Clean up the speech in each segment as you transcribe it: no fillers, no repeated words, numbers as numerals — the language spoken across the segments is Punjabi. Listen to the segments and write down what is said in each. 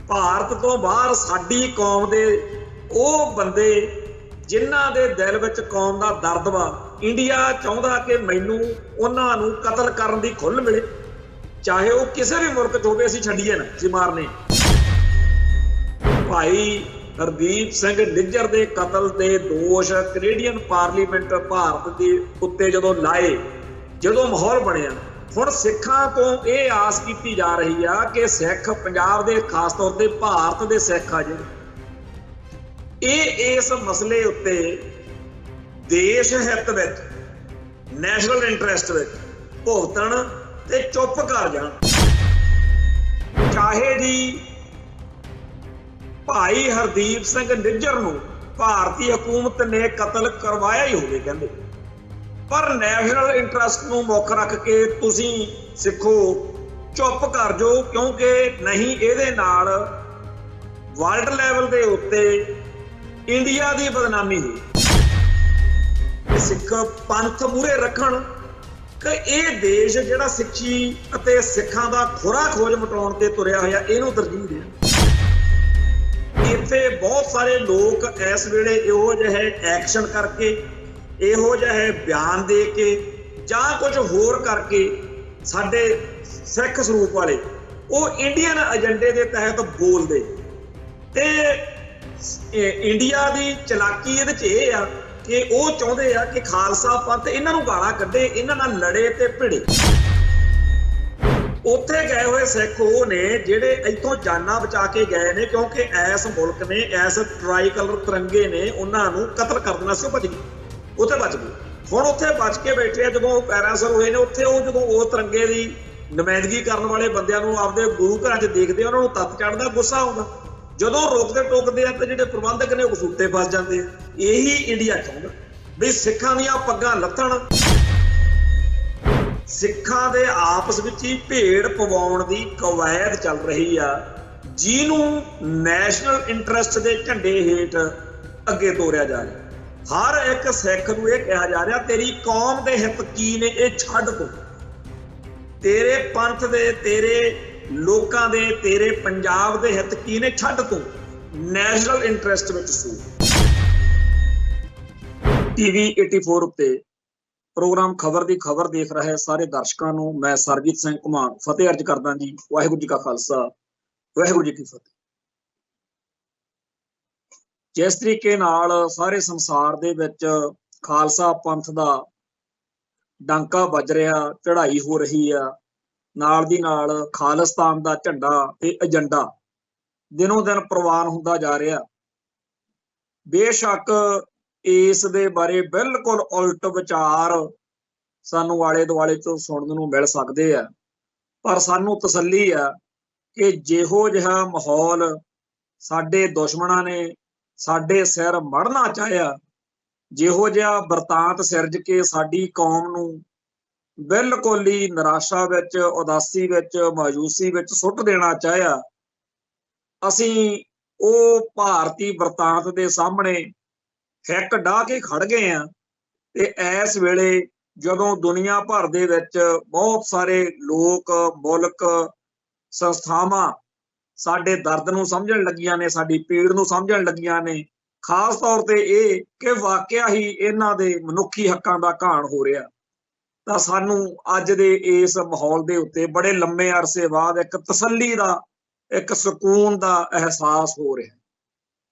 ਭਾਰਤ ਤੋਂ ਬਾਹਰ ਸਾਡੀ ਕੌਮ ਦੇ ਉਹ ਬੰਦੇ ਜਿਨ੍ਹਾਂ ਦੇ ਦਿਲ ਵਿੱਚ ਕੌਮ ਦਾ ਦਰਦ ਵਾ, ਇੰਡੀਆ ਚਾਹੁੰਦਾ ਕਿ ਮੈਨੂੰ ਉਹਨਾਂ ਨੂੰ ਕਤਲ ਕਰਨ ਦੀ ਖੁੱਲ੍ਹ ਮਿਲੇ, ਚਾਹੇ ਉਹ ਕਿਸੇ ਵੀ ਮੁਲਕ 'ਚ ਹੋਵੇ, ਅਸੀਂ ਛੱਡੀਏ ਨਾ, ਅਸੀਂ ਮਾਰਨੇ। ਭਾਈ ਹਰਦੀਪ ਸਿੰਘ ਨਿੱਜਰ ਦੇ ਕਤਲ ਦੇ ਦੋਸ਼ ਕੈਨੇਡੀਅਨ ਪਾਰਲੀਮੈਂਟ ਭਾਰਤ ਦੇ ਉੱਤੇ ਜਦੋਂ ਲਾਏ, ਜਦੋਂ ਮਾਹੌਲ ਬਣਿਆ, ਹੁਣ ਸਿੱਖਾਂ ਤੋਂ ਇਹ ਆਸ ਕੀਤੀ ਜਾ ਰਹੀ ਆ ਕਿ ਸਿੱਖ ਪੰਜਾਬ ਦੇ, ਖਾਸ ਤੌਰ ਤੇ ਭਾਰਤ ਦੇ ਸਿੱਖ ਆ ਜਿਹੜੇ, ਇਹ ਇਸ ਮਸਲੇ ਉੱਤੇ ਦੇਸ਼ ਹਿੱਤ ਵਿੱਚ, ਨੈਸ਼ਨਲ ਇੰਟਰਸਟ ਵਿੱਚ ਭੁਗਤਣ ਤੇ ਚੁੱਪ ਕਰ ਜਾਣ। ਚਾਹੇ ਜੀ ਭਾਈ ਹਰਦੀਪ ਸਿੰਘ ਨਿੱਜਰ ਨੂੰ ਭਾਰਤੀ ਹਕੂਮਤ ਨੇ ਕਤਲ ਕਰਵਾਇਆ ਹੀ ਹੋਵੇ ਕਹਿੰਦੇ, ਪਰ ਨੈਸ਼ਨਲ ਇੰਟਰਸਟ ਨੂੰ ਮੁੱਖ ਰੱਖ ਕੇ ਤੁਸੀਂ ਸਿੱਖੋ ਚੁੱਪ ਕਰ ਜਾਓ, ਕਿਉਂਕਿ ਨਹੀਂ ਇਹਦੇ ਨਾਲ ਵਰਲਡ ਲੈਵਲ ਦੇ ਉੱਤੇ ਇੰਡੀਆ ਦੀ ਬਦਨਾਮੀ ਹੋਈ। ਸਿੱਖ ਪੰਥ ਮੂਹਰੇ ਰੱਖਣ ਕਿ ਇਹ ਦੇਸ਼ ਜਿਹੜਾ ਸਿੱਖੀ ਅਤੇ ਸਿੱਖਾਂ ਦਾ ਖੁਰਾ ਖੋਜ ਮਟਾਉਣ ਤੇ ਤੁਰਿਆ ਹੋਇਆ, ਇਹਨੂੰ ਤਰਜੀਹ ਦੇਣ। ਇੱਥੇ ਬਹੁਤ ਸਾਰੇ ਲੋਕ ਇਸ ਵੇਲੇ ਇਹੋ ਜਿਹੇ ਐਕਸ਼ਨ ਕਰਕੇ, ਇਹੋ ਜਿਹੇ ਬਿਆਨ ਦੇ ਕੇ ਜਾਂ ਕੁਝ ਹੋਰ ਕਰਕੇ, ਸਾਡੇ ਸਿੱਖ ਸਰੂਪ ਵਾਲੇ ਉਹ ਇੰਡੀਅਨ ਏਜੰਡੇ ਦੇ ਤਹਿਤ ਬੋਲਦੇ, ਤੇ ਇੰਡੀਆ ਦੀ ਚਲਾਕੀ ਇਹਦੇ 'ਚ ਇਹ ਆ ਕਿ ਉਹ ਚਾਹੁੰਦੇ ਆ ਕਿ ਖਾਲਸਾ ਪੰਥ ਇਹਨਾਂ ਨੂੰ ਗਾਲਾਂ ਕੱਢੇ, ਇਹਨਾਂ ਨਾਲ ਲੜੇ ਤੇ ਭਿੜੇ। ਉੱਥੇ ਗਏ ਹੋਏ ਸਿੱਖ ਉਹ ਨੇ ਜਿਹੜੇ ਇੱਥੋਂ ਜਾਨਾਂ ਬਚਾ ਕੇ ਗਏ ਨੇ, ਕਿਉਂਕਿ ਇਸ ਮੁਲਕ ਨੇ, ਇਸ ਟਰਾਈ ਕਲਰ ਤਿਰੰਗੇ ਨੇ ਉਹਨਾਂ ਨੂੰ ਕਤਲ ਕਰ ਦੇਣਾ ਸੀ, ਉਹ ਭੱਜ ਗਏ, ਉੱਥੇ ਬਚ ਗਏ। ਹੁਣ ਉੱਥੇ ਬਚ ਕੇ ਬੈਠੇ ਆ, ਜਦੋਂ ਉਹ ਪੈਰਾਸਰ ਹੋਏ ਨੇ ਉੱਥੇ, ਉਹ ਜਦੋਂ ਉਹ ਤਿਰੰਗੇ ਦੀ ਨੁਮਾਇੰਦਗੀ ਕਰਨ ਵਾਲੇ ਬੰਦਿਆਂ ਨੂੰ ਆਪਦੇ ਗੁਰੂ ਘਰਾਂ 'ਚ ਦੇਖਦੇ ਆ, ਉਹਨਾਂ ਨੂੰ ਤੱਤ ਚੜ੍ਹਦਾ, ਗੁੱਸਾ ਆਉਂਦਾ। ਜਦੋਂ ਰੋਕਦੇ ਟੋਕਦੇ ਆ ਤਾਂ ਜਿਹੜੇ ਪ੍ਰਬੰਧਕ ਨੇ ਉਹ ਕਸੂਤੇ ਫਸ ਜਾਂਦੇ ਆ। ਇਹੀ ਇੰਡੀਆ ਚਾਹੁੰਦਾ ਵੀ ਸਿੱਖਾਂ ਦੀਆਂ ਪੱਗਾਂ ਲੱਥਣ, ਸਿੱਖਾਂ ਦੇ ਆਪਸ ਵਿੱਚ ਹੀ ਭੇੜ ਪਵਾਉਣ ਦੀ ਕਵਾਇਦ ਚੱਲ ਰਹੀ ਆ, ਜਿਹਨੂੰ ਨੈਸ਼ਨਲ ਇੰਟਰਸਟ ਦੇ ਝੰਡੇ ਹੇਠ ਅੱਗੇ ਤੋਰਿਆ ਜਾ ਰਿਹਾ। ਹਰ ਇੱਕ ਸਿੱਖ ਨੂੰ ਇਹ ਕਿਹਾ ਜਾ ਰਿਹਾ, ਤੇਰੀ ਕੌਮ ਦੇ ਹਿੱਤ ਕੀ ਨੇ ਇਹ ਛੱਡ ਤੂੰ, ਤੇਰੇ ਪੰਥ ਦੇ, ਤੇਰੇ ਲੋਕਾਂ ਦੇ, ਤੇਰੇ ਪੰਜਾਬ ਦੇ ਹਿੱਤ ਕੀ ਨੇ, ਛੱਡ ਤੂੰ, ਨੈਸ਼ਨਲ ਇੰਟਰਸਟ ਵਿੱਚ ਸੂ। TV 84 ਉੱਤੇ ਪ੍ਰੋਗਰਾਮ ਖਬਰ ਦੀ ਖਬਰ ਦੇਖ ਰਹੇ ਸਾਰੇ ਦਰਸ਼ਕਾਂ ਨੂੰ ਮੈਂ ਸਰਬਜੀਤ ਸਿੰਘ ਘੁਮਾਣ ਫਤਿਹ ਅਰਜ ਕਰਦਾ ਜੀ। ਵਾਹਿਗੁਰੂ ਜੀ ਕਾ ਖਾਲਸਾ, ਵਾਹਿਗੁਰੂ ਜੀ ਕੀ ਫਤਿਹ। ਜਿਸ ਤਰੀਕੇ ਨਾਲ ਸਾਰੇ ਸੰਸਾਰ ਦੇ ਵਿੱਚ ਖਾਲਸਾ ਪੰਥ ਦਾ ਡਾਂਕਾ ਵੱਜ ਰਿਹਾ, ਚੜ੍ਹਾਈ ਹੋ ਰਹੀ ਆ, ਨਾਲ ਦੀ ਨਾਲ ਖਾਲਿਸਤਾਨ ਦਾ ਝੰਡਾ ਤੇ ਏਜੰਡਾ ਦਿਨੋਂ ਦਿਨ ਪ੍ਰਵਾਨ ਹੁੰਦਾ ਜਾ ਰਿਹਾ। ਬੇਸ਼ੱਕ ਇਸ ਦੇ ਬਾਰੇ ਬਿਲਕੁਲ ਉਲਟ ਵਿਚਾਰ ਸਾਨੂੰ ਆਲੇ ਦੁਆਲੇ ਤੋਂ ਸੁਣਨ ਨੂੰ ਮਿਲ ਸਕਦੇ ਆ, ਪਰ ਸਾਨੂੰ ਤਸੱਲੀ ਆ ਕਿ ਜਿਹੋ ਜਿਹਾ ਮਾਹੌਲ ਸਾਡੇ ਦੁਸ਼ਮਣਾਂ ਨੇ ਸਾਡੇ ਸਿਰ ਮੜਨਾ ਚਾਹਿਆ, ਜਿਹੋ ਜਿਹਾ ਬਰਤਾਂਤ ਸਿਰਜ ਕੇ ਸਾਡੀ ਕੌਮ ਨੂੰ ਬਿਲਕੁਲ ਹੀ ਨਿਰਾਸ਼ਾ ਵਿੱਚ, ਉਦਾਸੀ ਵਿੱਚ, ਮਾਯੂਸੀ ਵਿੱਚ ਸੁੱਟ ਦੇਣਾ ਚਾਹਿਆ, ਅਸੀਂ ਉਹ ਭਾਰਤੀ ਬਰਤਾਂਤ ਦੇ ਸਾਹਮਣੇ ਹਿੱਕ ਡਾਹ ਕੇ ਖੜ ਗਏ ਆ। ਤੇ ਇਸ ਵੇਲੇ ਜਦੋਂ ਦੁਨੀਆ ਭਰ ਦੇ ਵਿੱਚ ਬਹੁਤ ਸਾਰੇ ਲੋਕ, ਮੁਲਕ, ਸੰਸਥਾਵਾਂ ਸਾਡੇ ਦਰਦ ਨੂੰ ਸਮਝਣ ਲੱਗੀਆਂ ਨੇ, ਸਾਡੀ ਪੀੜ ਨੂੰ ਸਮਝਣ ਲੱਗੀਆਂ ਨੇ, ਖਾਸ ਤੌਰ ਤੇ ਇਹ ਕਿ ਵਾਕਿਆ ਹੀ ਇਹਨਾਂ ਦੇ ਮਨੁੱਖੀ ਹੱਕਾਂ ਦਾ ਘਾਣ ਹੋ ਰਿਹਾ, ਤਾਂ ਸਾਨੂੰ ਅੱਜ ਦੇ ਇਸ ਮਾਹੌਲ ਦੇ ਉੱਤੇ ਬੜੇ ਲੰਮੇ ਅਰਸੇ ਬਾਅਦ ਇੱਕ ਤਸੱਲੀ ਦਾ, ਇੱਕ ਸਕੂਨ ਦਾ ਅਹਿਸਾਸ ਹੋ ਰਿਹਾ।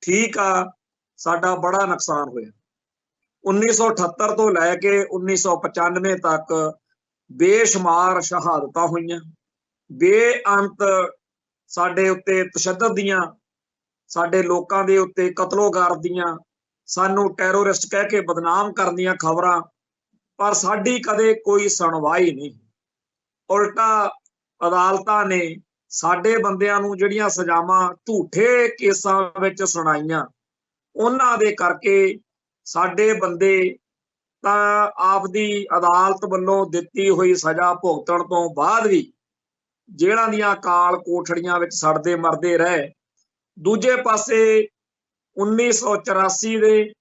ਠੀਕ ਆ, ਸਾਡਾ ਬੜਾ ਨੁਕਸਾਨ ਹੋਇਆ। 1978 ਤੋਂ ਲੈ ਕੇ 1995 ਤੱਕ ਬੇਸ਼ੁਮਾਰ ਸ਼ਹਾਦਤਾਂ ਹੋਈਆਂ, ਬੇਅੰਤ ਸਾਡੇ ਉੱਤੇ ਤਸ਼ੱਦਦ ਦੀਆਂ, ਸਾਡੇ ਲੋਕਾਂ ਦੇ ਉੱਤੇ ਕਤਲੋਗਾਰਤ ਦੀਆਂ, ਸਾਨੂੰ ਟੈਰੋਰਿਸਟ ਕਹਿ ਕੇ ਬਦਨਾਮ ਕਰਨ ਦੀਆਂ ਖਬਰਾਂ, ਪਰ ਸਾਡੀ ਕਦੇ ਕੋਈ ਸੁਣਵਾਈ ਨਹੀਂ। ਉਲਟਾ ਅਦਾਲਤਾਂ ਨੇ ਸਾਡੇ ਬੰਦਿਆਂ ਨੂੰ ਜਿਹੜੀਆਂ ਸਜ਼ਾਵਾਂ ਝੂਠੇ ਕੇਸਾਂ ਵਿੱਚ ਸੁਣਾਈਆਂ, ਉਹਨਾਂ ਦੇ ਕਰਕੇ ਸਾਡੇ ਬੰਦੇ ਤਾਂ ਆਪਦੀ ਅਦਾਲਤ ਵੱਲੋਂ ਦਿੱਤੀ ਹੋਈ ਸਜ਼ਾ ਭੁਗਤਣ ਤੋਂ ਬਾਅਦ ਵੀ ਜੇਲ੍ਹਾਂ ਦੀਆਂ ਕਾਲ ਕੋਠੜੀਆਂ ਵਿੱਚ ਸੜਦੇ ਮਰਦੇ ਰਹੇ। ਦੂਜੇ ਪਾਸੇ 1984 ਦੇ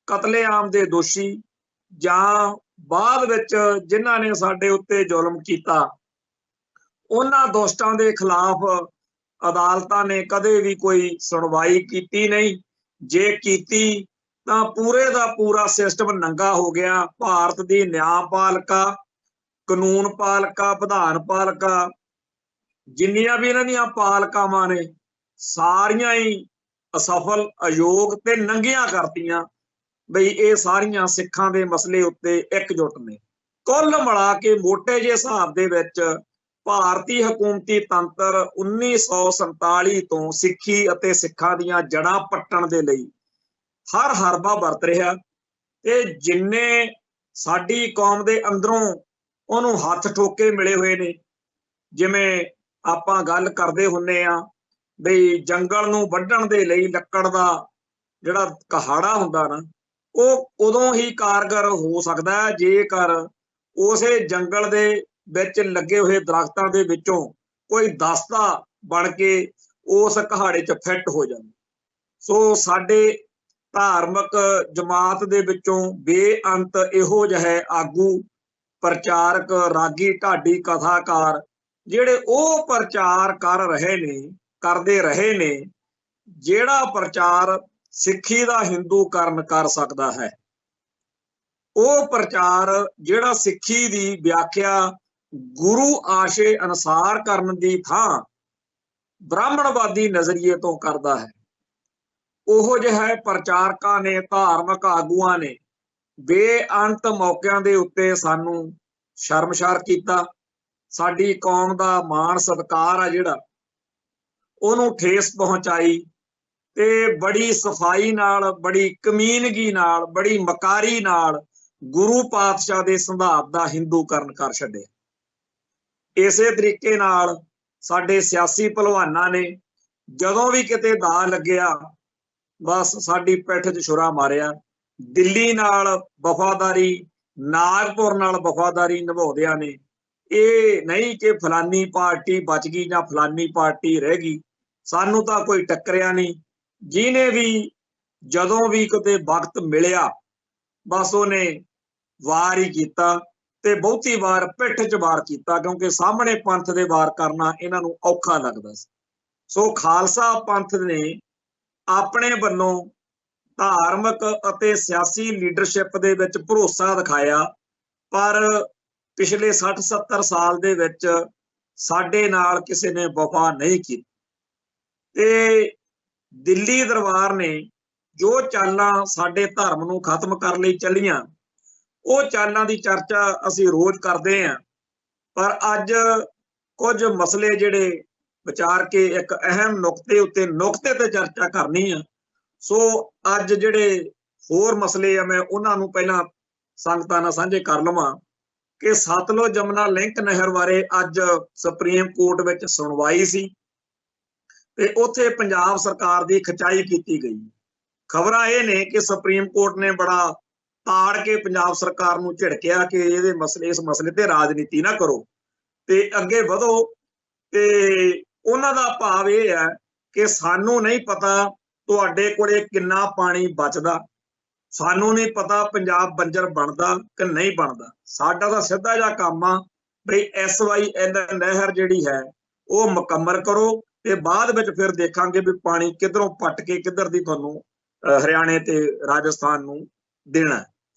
ਕਤਲੇਆਮ ਦੇ ਦੋਸ਼ੀ ਜਾਂ ਬਾਅਦ ਵਿੱਚ ਜਿਨ੍ਹਾਂ ਨੇ ਸਾਡੇ ਉੱਤੇ ਜ਼ੁਲਮ ਕੀਤਾ, ਉਹਨਾਂ ਦੁਸ਼ਟਾਂ ਦੇ ਖਿਲਾਫ ਅਦਾਲਤਾਂ ਨੇ ਕਦੇ ਵੀ ਕੋਈ ਸੁਣਵਾਈ ਕੀਤੀ ਨਹੀਂ। ਜੇ ਕੀਤੀ ਤਾਂ ਪੂਰੇ ਦਾ ਪੂਰਾ ਸਿਸਟਮ ਨੰਗਾ ਹੋ ਗਿਆ। ਭਾਰਤ ਦੀ ਨਿਆਂਪਾਲਿਕਾ, ਕਾਨੂੰਨ ਪਾਲਿਕਾ, ਵਿਧਾਨ ਪਾਲਿਕਾ, ਜਿੰਨੀਆਂ ਵੀ ਇਹਨਾਂ ਦੀਆਂ ਪਾਲਿਕਾਵਾਂ ਨੇ ਸਾਰੀਆਂ ਹੀ ਅਸਫਲ, ਅਯੋਗ ਤੇ ਨੰਗੀਆਂ ਕਰਤੀਆਂ ਬਈ ਇਹ ਸਾਰੀਆਂ ਸਿੱਖਾਂ ਦੇ ਮਸਲੇ ਉੱਤੇ ਇਕਜੁੱਟ ਨੇ। ਕੁੱਲ ਮਿਲਾ ਕੇ ਮੋਟੇ ਜਿਹੇ ਹਿਸਾਬ ਦੇ ਵਿੱਚ ਭਾਰਤੀ ਹਕੂਮਤੀ ਤੰਤਰ 1947 ਤੋਂ ਸਿੱਖੀ ਅਤੇ ਸਿੱਖਾਂ ਦੀਆਂ ਜੜ੍ਹਾਂ ਪੱਟਣ ਦੇ ਲਈ ਹਰ ਹਰਬਾ ਵਰਤ ਰਿਹਾ ਤੇ ਜਿੰਨੇ ਸਾਡੀ ਕੌਮ ਦੇ ਅੰਦਰੋਂ ਉਹਨੂੰ ਹੱਥ ਠੋਕੇ ਮਿਲੇ ਹੋਏ ਨੇ। ਜਿਵੇਂ ਆਪਾਂ ਗੱਲ ਕਰਦੇ ਹੁੰਨੇ ਆ ਬਈ ਜੰਗਲ ਨੂੰ ਵੱਢਣ ਦੇ ਲਈ ਲੱਕੜ ਦਾ ਜਿਹੜਾ ਕਹਾੜਾ ਹੁੰਦਾ ਨਾ, ਉਹ ਉਦੋਂ ਹੀ ਕਾਰਗਰ ਹੋ ਸਕਦਾ ਹੈ ਜੇਕਰ ਉਸੇ ਜੰਗਲ ਦੇ ਵਿੱਚ ਲੱਗੇ ਹੋਏ ਦਰਖਤਾਂ ਦੇ ਵਿੱਚੋਂ ਕੋਈ ਦਸਤਾ ਬਣ ਕੇ ਉਸ ਕਹਾੜੇ 'ਚ ਫਿੱਟ ਹੋ ਜਾਵੇ। ਸੋ ਸਾਡੇ ਧਾਰਮਿਕ ਜਮਾਤ ਦੇ ਵਿੱਚੋਂ ਬੇਅੰਤ ਇਹੋ ਜਿਹੇ ਆਗੂ, ਪ੍ਰਚਾਰਕ, ਰਾਗੀ, ਢਾਡੀ, ਕਥਾਕਾਰ ਜਿਹੜੇ ਉਹ ਪ੍ਰਚਾਰ ਕਰਦੇ ਰਹੇ ਨੇ ਜਿਹੜਾ ਪ੍ਰਚਾਰ ਸਿੱਖੀ ਦਾ ਹਿੰਦੂਕਰਨ ਕਰ ਸਕਦਾ ਹੈ। ਉਹ ਪ੍ਰਚਾਰ ਜਿਹੜਾ ਸਿੱਖੀ ਦੀ ਵਿਆਖਿਆ ਗੁਰੂ ਆਸ਼ੇ ਅਨੁਸਾਰ ਕਰਨ ਦੀ ਥਾਂ ਬ੍ਰਾਹਮਣਵਾਦੀ ਨਜ਼ਰੀਏ ਤੋਂ ਕਰਦਾ ਹੈ। ਉਹੋ ਜਿਹੇ ਪ੍ਰਚਾਰਕਾਂ ਨੇ, ਧਾਰਮਿਕ ਆਗੂਆਂ ਨੇ ਬੇਅੰਤ ਮੌਕਿਆਂ ਦੇ ਉੱਤੇ ਸਾਨੂੰ ਸ਼ਰਮਸ਼ਾਰ ਕੀਤਾ। ਸਾਡੀ ਕੌਮ ਦਾ ਮਾਣ ਸਤਿਕਾਰ ਆ ਜਿਹੜਾ ਉਹਨੂੰ ਠੇਸ ਪਹੁੰਚਾਈ ਤੇ ਬੜੀ ਸਫਾਈ ਨਾਲ, ਬੜੀ ਕਮੀਨਗੀ ਨਾਲ, ਬੜੀ ਮਕਾਰੀ ਨਾਲ ਗੁਰੂ ਪਾਤਸ਼ਾਹ ਦੇ ਸਿਧਾਂਤ ਦਾ ਹਿੰਦੂਕਰਨ ਕਰ ਛੱਡਿਆ। ਇਸੇ ਤਰੀਕੇ ਨਾਲ ਸਾਡੇ ਸਿਆਸੀ ਭਲਵਾਨਾਂ ਨੇ ਜਦੋਂ ਵੀ ਕਿਤੇ ਦਾ ਲੱਗਿਆ ਬਸ ਸਾਡੀ ਪਿੱਠ 'ਚ ਛੁਰਾ ਮਾਰਿਆ। ਦਿੱਲੀ ਨਾਲ ਵਫਾਦਾਰੀ, ਨਾਗਪੁਰ ਨਾਲ ਵਫਾਦਾਰੀ ਨਿਭਾਉਂਦਿਆਂ ਨੇ ਇਹ ਨਹੀਂ ਕਿ ਫਲਾਨੀ ਪਾਰਟੀ ਬਚ ਗਈ ਜਾਂ ਫਲਾਨੀ ਪਾਰਟੀ ਰਹਿ ਗਈ, ਸਾਨੂੰ ਤਾਂ ਕੋਈ ਟੱਕਰਿਆ ਨਹੀਂ। ਜਿਹਨੇ ਵੀ ਜਦੋਂ ਵੀ ਕਿਤੇ ਵਕਤ ਮਿਲਿਆ ਬਸ ਉਹਨੇ ਵਾਰ ਹੀ ਕੀਤਾ ਤੇ ਬਹੁਤੀ ਵਾਰ ਪਿੱਠ 'ਚ ਵਾਰ ਕੀਤਾ, ਕਿਉਂਕਿ ਸਾਹਮਣੇ ਪੰਥ ਦੇ ਵਾਰ ਕਰਨਾ ਇਹਨਾਂ ਨੂੰ ਔਖਾ ਲੱਗਦਾ ਸੀ। ਸੋ ਖਾਲਸਾ ਪੰਥ ਨੇ ਆਪਣੇ ਵੱਲੋਂ ਧਾਰਮਿਕ ਅਤੇ ਸਿਆਸੀ ਲੀਡਰਸ਼ਿਪ ਦੇ ਵਿੱਚ ਭਰੋਸਾ ਦਿਖਾਇਆ, ਪਰ ਪਿਛਲੇ 60-70 ਸਾਲ ਦੇ ਵਿੱਚ ਸਾਡੇ ਨਾਲ ਕਿਸੇ ਨੇ ਵਫਾ ਨਹੀਂ ਕੀਤੀ। ਤੇ ਦਿੱਲੀ ਦਰਬਾਰ ਨੇ ਜੋ ਚਾਲਾਂ ਸਾਡੇ ਧਰਮ ਨੂੰ ਖਤਮ ਕਰਨ ਲਈ ਚੱਲੀਆਂ, ਉਹ ਚਾਲਾਂ ਦੀ ਚਰਚਾ ਅਸੀਂ ਰੋਜ਼ ਕਰਦੇ ਹਾਂ। ਪਰ ਅੱਜ ਕੁਝ ਮਸਲੇ ਜਿਹੜੇ ਵਿਚਾਰ ਕੇ ਇੱਕ ਅਹਿਮ ਨੁਕਤੇ ਤੇ ਚਰਚਾ ਕਰਨੀ ਆ। ਸੋ ਅੱਜ ਜਿਹੜੇ ਹੋਰ ਮਸਲੇ ਆ ਮੈਂ ਉਹਨਾਂ ਨੂੰ ਪਹਿਲਾਂ ਸੰਗਤਾਂ ਨਾਲ ਸਾਂਝੇ ਕਰ ਲਵਾਂ ਕਿ ਸਤਲੁਜ ਜਮਨਾ ਲਿੰਕ ਨਹਿਰ ਬਾਰੇ ਅੱਜ ਸੁਪਰੀਮ ਕੋਰਟ ਵਿੱਚ ਸੁਣਵਾਈ ਸੀ ਤੇ ਉੱਥੇ ਪੰਜਾਬ ਸਰਕਾਰ ਦੀ ਖਿਚਾਈ ਕੀਤੀ ਗਈ। ਖਬਰਾਂ ਇਹ ਨੇ ਕਿ ਸੁਪਰੀਮ ਕੋਰਟ ਨੇ ਬੜਾ ਤਾੜ ਕੇ ਪੰਜਾਬ ਸਰਕਾਰ ਨੂੰ ਝਿੜਕਿਆ ਕਿ ਇਸ ਮਸਲੇ ਤੇ ਰਾਜਨੀਤੀ ਨਾ ਕਰੋ ਤੇ ਅੱਗੇ ਵਧੋ। ਤੇ ਉਹਨਾਂ ਦਾ ਭਾਵ ਇਹ ਹੈ ਕਿ ਸਾਨੂੰ ਨਹੀਂ ਪਤਾ ਤੁਹਾਡੇ ਕੋਲੇ ਕਿੰਨਾ ਪਾਣੀ ਬਚਦਾ, ਸਾਨੂੰ ਨਹੀਂ ਪਤਾ ਪੰਜਾਬ ਬੰਜਰ ਬਣਦਾ ਕਿ ਨਹੀਂ ਬਣਦਾ। ਸਾਡਾ ਤਾਂ ਸਿੱਧਾ ਜਿਹਾ ਕੰਮ ਆ ਬਈ SYL ਨਹਿਰ ਜਿਹੜੀ ਹੈ ਉਹ ਮੁਕੰਮਲ ਕਰੋ ਤੇ ਬਾਅਦ ਵਿੱਚ ਫਿਰ ਦੇਖਾਂਗੇ ਵੀ ਪਾਣੀ ਕਿੱਧਰੋਂ ਪੱਟ ਕੇ ਕਿੱਧਰ ਦੀ ਤੁਹਾਨੂੰ ਹਰਿਆਣੇ ਤੇ ਰਾਜਸਥਾਨ ਨੂੰ ਦੇਣਾ।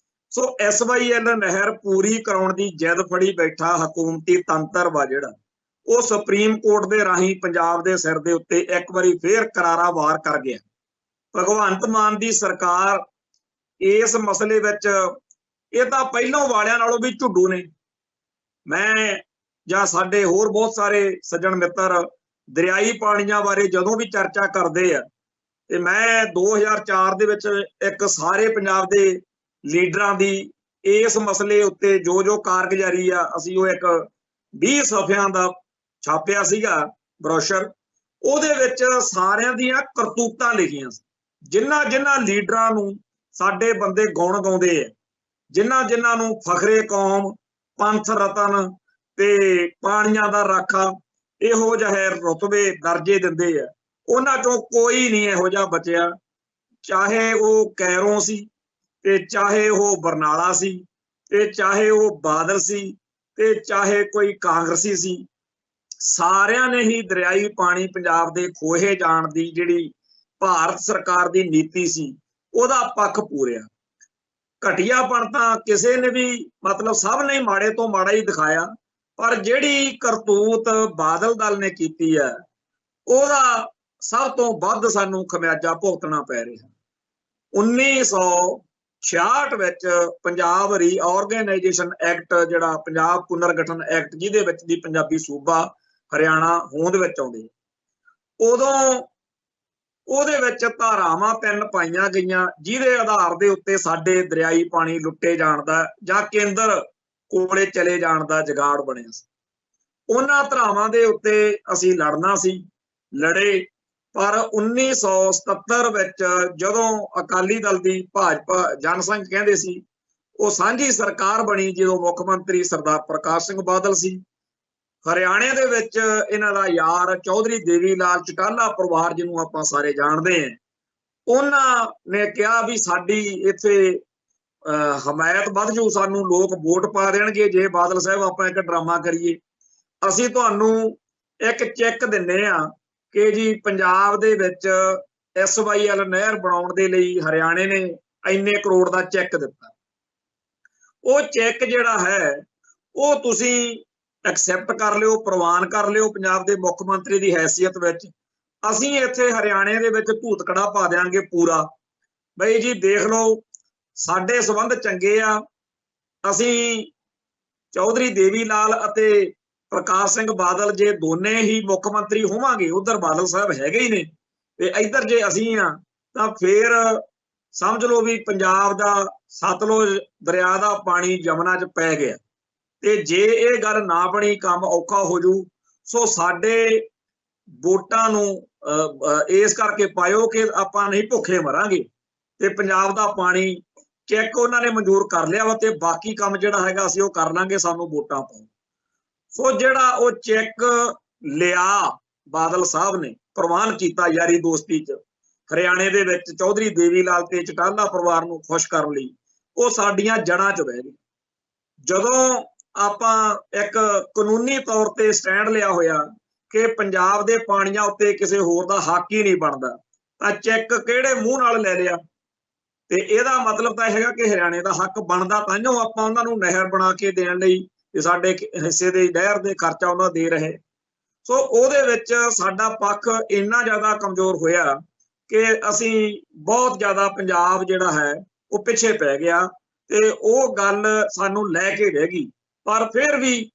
ਸੋ SYL ਨਹਿਰ ਪੂਰੀ ਕਰਾਉਣ ਦੀ ਜਿੱਦ ਫੜੀ ਬੈਠਾ ਹਕੂਮਤੀ ਤੰਤਰ ਵਾ ਜਿਹੜਾ, ਉਹ ਸੁਪਰੀਮ ਕੋਰਟ ਦੇ ਰਾਹੀਂ ਪੰਜਾਬ ਦੇ ਸਿਰ ਦੇ ਉੱਤੇ ਇੱਕ ਵਾਰੀ ਫੇਰ ਕਰਾਰਾ ਵਾਰ ਕਰ ਗਿਆ। ਭਗਵੰਤ ਮਾਨ ਦੀ ਸਰਕਾਰ ਇਸ ਮਸਲੇ ਵਿੱਚ ਇਹ ਤਾਂ ਪਹਿਲਾਂ ਵਾਲਿਆਂ ਨਾਲੋਂ ਵੀ ਝੁੱਡੂ ਨੇ। ਮੈਂ ਜਾਂ ਸਾਡੇ ਹੋਰ ਬਹੁਤ ਸਾਰੇ ਸੱਜਣ ਮਿੱਤਰ ਦਰਿਆਈ ਪਾਣੀਆਂ ਬਾਰੇ ਜਦੋਂ ਵੀ ਚਰਚਾ ਕਰਦੇ ਆ ਤੇ ਮੈਂ 2004 ਦੇ ਵਿੱਚ ਇੱਕ ਸਾਰੇ ਪੰਜਾਬ ਦੇ ਲੀਡਰਾਂ ਦੀ ਇਸ ਮਸਲੇ ਉੱਤੇ ਜੋ ਕਾਰਗੁਜ਼ਾਰੀ ਆ ਅਸੀਂ ਉਹ ਇੱਕ 20 ਸਫ਼ਿਆਂ ਦਾ ਛਾਪਿਆ ਸੀਗਾ ਬਰੋਸ਼ਰ। ਉਹਦੇ ਵਿੱਚ ਸਾਰਿਆਂ ਦੀਆਂ ਕਰਤੂਤਾਂ ਲਿਖੀਆਂ ਸੀ, ਜਿਨ੍ਹਾਂ ਲੀਡਰਾਂ ਨੂੰ ਸਾਡੇ ਬੰਦੇ ਗੁਣ ਗਾਉਂਦੇ ਆ, ਜਿਨ੍ਹਾਂ ਨੂੰ ਫਖਰੇ ਕੌਮ, ਪੰਥ ਰਤਨ ਤੇ ਪਾਣੀਆਂ ਦਾ ਰਾਖਾ ਇਹੋ ਜਿਹੇ ਰੁਤਬੇ ਦਰਜੇ ਦਿੰਦੇ ਆ, ਉਹਨਾਂ ਚੋਂ ਕੋਈ ਨਹੀਂ ਇਹੋ ਜਿਹਾ ਬਚਿਆ। ਚਾਹੇ ਉਹ ਕੈਰੋਂ ਸੀ ਤੇ ਚਾਹੇ ਉਹ ਬਰਨਾਲਾ ਸੀ ਤੇ ਚਾਹੇ ਉਹ ਬਾਦਲ ਸੀ ਤੇ ਚਾਹੇ ਕੋਈ ਕਾਂਗਰਸੀ ਸੀ। ਸਾਰਿਆਂ ਨੇ ਹੀ ਦਰਿਆਈ ਪਾਣੀ ਪੰਜਾਬ ਦੇ ਖੋਹੇ ਜਾਣ ਦੀ ਜਿਹੜੀ ਭਾਰਤ ਸਰਕਾਰ ਦੀ ਨੀਤੀ ਸੀ ਉਹਦਾ ਪੱਖ ਪੂਰਿਆ। ਘਟੀਆਪਣ ਤਾਂ ਕਿਸੇ ਨੇ ਵੀ ਮਤਲਬ ਸਭ ਨੇ ਮਾੜੇ ਤੋਂ ਮਾੜਾ ਹੀ ਦਿਖਾਇਆ, ਪਰ ਜਿਹੜੀ ਕਰਤੂਤ ਬਾਦਲ ਦਲ ਨੇ ਕੀਤੀ ਹੈ ਉਹਦਾ ਸਭ ਤੋਂ ਵੱਧ ਸਾਨੂੰ ਖਮਿਆਜਾ ਭੁਗਤਣਾ ਪੈ ਰਿਹਾ। 1966 ਵਿੱਚ ਪੰਜਾਬ ਰੀਆਰਗੇਨਾਈਜੇਸ਼ਨ ਐਕਟ, ਜਿਹੜਾ ਪੰਜਾਬ ਪੁਨਰਗਠਨ ਐਕਟ, ਜਿਹਦੇ ਵਿੱਚ ਦੀ ਪੰਜਾਬੀ ਸੂਬਾ ਹਰਿਆਣਾ ਹੋਂਦ ਵਿੱਚ ਆਉਂਦੇ, ਉਦੋਂ ਉਹਦੇ ਵਿੱਚ ਧਾਰਾਵਾਂ 3 ਪਾਈਆਂ ਗਈਆਂ ਜਿਹਦੇ ਆਧਾਰ ਦੇ ਉੱਤੇ ਸਾਡੇ ਦਰਿਆਈ ਪਾਣੀ ਲੁੱਟੇ ਜਾਣ ਦਾ ਜਾਂ ਕੇਂਦਰ ਕੋਲੇ ਚਲੇ ਜਾਣ ਦਾ ਜੁਗਾੜ ਬਣਿਆ ਸੀ। ਉਹਨਾਂ ਧਾਰਾਵਾਂ ਦੇ ਉੱਤੇ ਅਸੀਂ ਲੜਨਾ ਸੀ, ਲੜੇ, ਪਰ 1977 ਵਿੱਚ ਜਦੋਂ ਅਕਾਲੀ ਦਲ ਦੀ ਭਾਜਪਾ ਜਨਸੰਘ ਕਹਿੰਦੇ ਸੀ, ਉਹ ਸਾਂਝੀ ਸਰਕਾਰ ਬਣੀ ਜਦੋਂ ਮੁੱਖ ਮੰਤਰੀ ਸਰਦਾਰ ਪ੍ਰਕਾਸ਼ ਸਿੰਘ ਬਾਦਲ ਸੀ। ਹਰਿਆਣੇ ਦੇ ਵਿੱਚ ਇਹਨਾਂ ਦਾ ਯਾਰ ਚੌਧਰੀ ਦੇਵੀ ਲਾਲ ਚਟਾਲਾ ਪਰਿਵਾਰ, ਜਿਹਨੂੰ ਆਪਾਂ ਸਾਰੇ ਜਾਣਦੇ ਹਾਂ, ਉਹਨਾਂ ਨੇ ਕਿਹਾ ਵੀ ਸਾਡੀ ਇੱਥੇ ਹਮਾਇਤ ਵੱਧ ਜੂ, ਸਾਨੂੰ ਲੋਕ ਵੋਟ ਪਾ ਦੇਣਗੇ ਜੇ ਬਾਦਲ ਸਾਹਿਬ ਆਪਾਂ ਇੱਕ ਡਰਾਮਾ ਕਰੀਏ। ਅਸੀਂ ਤੁਹਾਨੂੰ ਇੱਕ ਚੈੱਕ ਦਿੰਨੇ ਆ ਕਿ ਜੀ ਪੰਜਾਬ ਦੇ ਵਿੱਚ SYL ਨਹਿਰ ਬਣਾਉਣ ਦੇ ਲਈ ਹਰਿਆਣੇ ਨੇ ਇੰਨੇ ਕਰੋੜ ਦਾ ਚੈੱਕ ਦਿੱਤਾ। ਉਹ ਚੈੱਕ ਜਿਹੜਾ ਹੈ ਉਹ ਤੁਸੀਂ ਐਕਸੈਪਟ ਕਰ ਲਿਓ, ਪ੍ਰਵਾਨ ਕਰ ਲਿਓ ਪੰਜਾਬ ਦੇ ਮੁੱਖ ਮੰਤਰੀ ਦੀ ਹੈਸੀਅਤ ਵਿੱਚ। ਅਸੀਂ ਇੱਥੇ ਹਰਿਆਣੇ ਦੇ ਵਿੱਚ ਭੂਤਕੜਾ ਪਾ ਦਿਆਂਗੇ ਪੂਰਾ, ਬਈ ਜੀ ਦੇਖ ਲਓ ਸਾਡੇ ਸੰਬੰਧ ਚੰਗੇ ਆ, ਅਸੀਂ ਚੌਧਰੀ ਦੇਵੀ ਲਾਲ ਅਤੇ ਪ੍ਰਕਾਸ਼ ਸਿੰਘ ਬਾਦਲ ਜੇ ਦੋਨੇ ਹੀ ਮੁੱਖ ਮੰਤਰੀ ਹੋਵਾਂਗੇ, ਉਧਰ ਬਾਦਲ ਸਾਹਿਬ ਹੈਗੇ ਹੀ ਨੇ ਤੇ ਇੱਧਰ ਜੇ ਅਸੀਂ ਆ, ਤਾਂ ਫੇਰ ਸਮਝ ਲਓ ਵੀ ਪੰਜਾਬ ਦਾ ਸਤਲੁਜ ਦਰਿਆ ਦਾ ਪਾਣੀ ਯਮੁਨਾ 'ਚ ਪੈ ਗਿਆ। ਤੇ ਜੇ ਇਹ ਗੱਲ ਨਾ ਬਣੀ ਕੰਮ ਔਖਾ ਹੋ ਜੂ। ਸੋ ਸਾਡੇ ਵੋਟਾਂ ਨੂੰ ਇਸ ਕਰਕੇ ਪਾਇਓ ਕਿ ਆਪਾਂ ਨਹੀਂ ਭੁੱਖੇ ਮਰਾਂਗੇ, ਤੇ ਪੰਜਾਬ ਦਾ ਪਾਣੀ ਚੈੱਕ ਉਹਨਾਂ ਨੇ ਮਨਜ਼ੂਰ ਕਰ ਲਿਆ ਵਾ, ਤੇ ਬਾਕੀ ਕੰਮ ਜਿਹੜਾ ਹੈਗਾ ਅਸੀਂ ਉਹ ਕਰ ਲਾਂਗੇ, ਸਾਨੂੰ ਵੋਟਾਂ ਪਾਓ। ਸੋ ਜਿਹੜਾ ਉਹ ਚੈੱਕ ਲਿਆ ਬਾਦਲ ਸਾਹਿਬ ਨੇ, ਪ੍ਰਵਾਨ ਕੀਤਾ ਯਾਰੀ ਦੋਸਤੀ 'ਚ ਹਰਿਆਣੇ ਦੇ ਵਿੱਚ ਚੌਧਰੀ ਦੇਵੀ ਲਾਲ ਤੇ ਚਟਾਲਾ ਪਰਿਵਾਰ ਨੂੰ ਖੁਸ਼ ਕਰਨ ਲਈ, ਉਹ ਸਾਡੀਆਂ ਜੜ੍ਹਾਂ 'ਚ ਬਹਿ ਗਏ। ਜਦੋਂ ਆਪਾਂ ਇੱਕ ਕਾਨੂੰਨੀ ਤੌਰ ਤੇ ਸਟੈਂਡ ਲਿਆ ਹੋਇਆ ਕਿ ਪੰਜਾਬ ਦੇ ਪਾਣੀਆਂ ਉੱਤੇ ਕਿਸੇ ਹੋਰ ਦਾ ਹੱਕ ਹੀ ਨਹੀਂ ਬਣਦਾ, ਤਾਂ ਚੈੱਕ ਕਿਹੜੇ ਮੂੰਹ ਨਾਲ ਲੈ ਲਿਆ? ਤੇ ਇਹਦਾ ਮਤਲਬ ਤਾਂ ਹੈਗਾ ਕਿ ਹਰਿਆਣੇ ਦਾ ਹੱਕ ਬਣਦਾ, ਤਾਂਹੀਓ ਆਪਾਂ ਉਹਨਾਂ ਨੂੰ ਨਹਿਰ ਬਣਾ ਕੇ ਦੇਣ ਲਈ ਤੇ ਸਾਡੇ ਹਿੱਸੇ ਦੇ ਨਹਿਰ ਦੇ ਖਰਚਾ ਉਹਨਾਂ ਦੇ ਰਹੇ। ਸੋ ਉਹਦੇ ਵਿੱਚ ਸਾਡਾ ਪੱਖ ਇੰਨਾ ਜ਼ਿਆਦਾ ਕਮਜ਼ੋਰ ਹੋਇਆ ਕਿ ਅਸੀਂ ਬਹੁਤ ਜ਼ਿਆਦਾ ਪੰਜਾਬ ਜਿਹੜਾ ਹੈ ਉਹ ਪਿੱਛੇ ਪੈ ਗਿਆ, ਤੇ ਉਹ ਗੱਲ ਸਾਨੂੰ ਲੈ ਕੇ ਰਹਿ ਗਈ। ਪਰ ਫਿਰ ਵੀ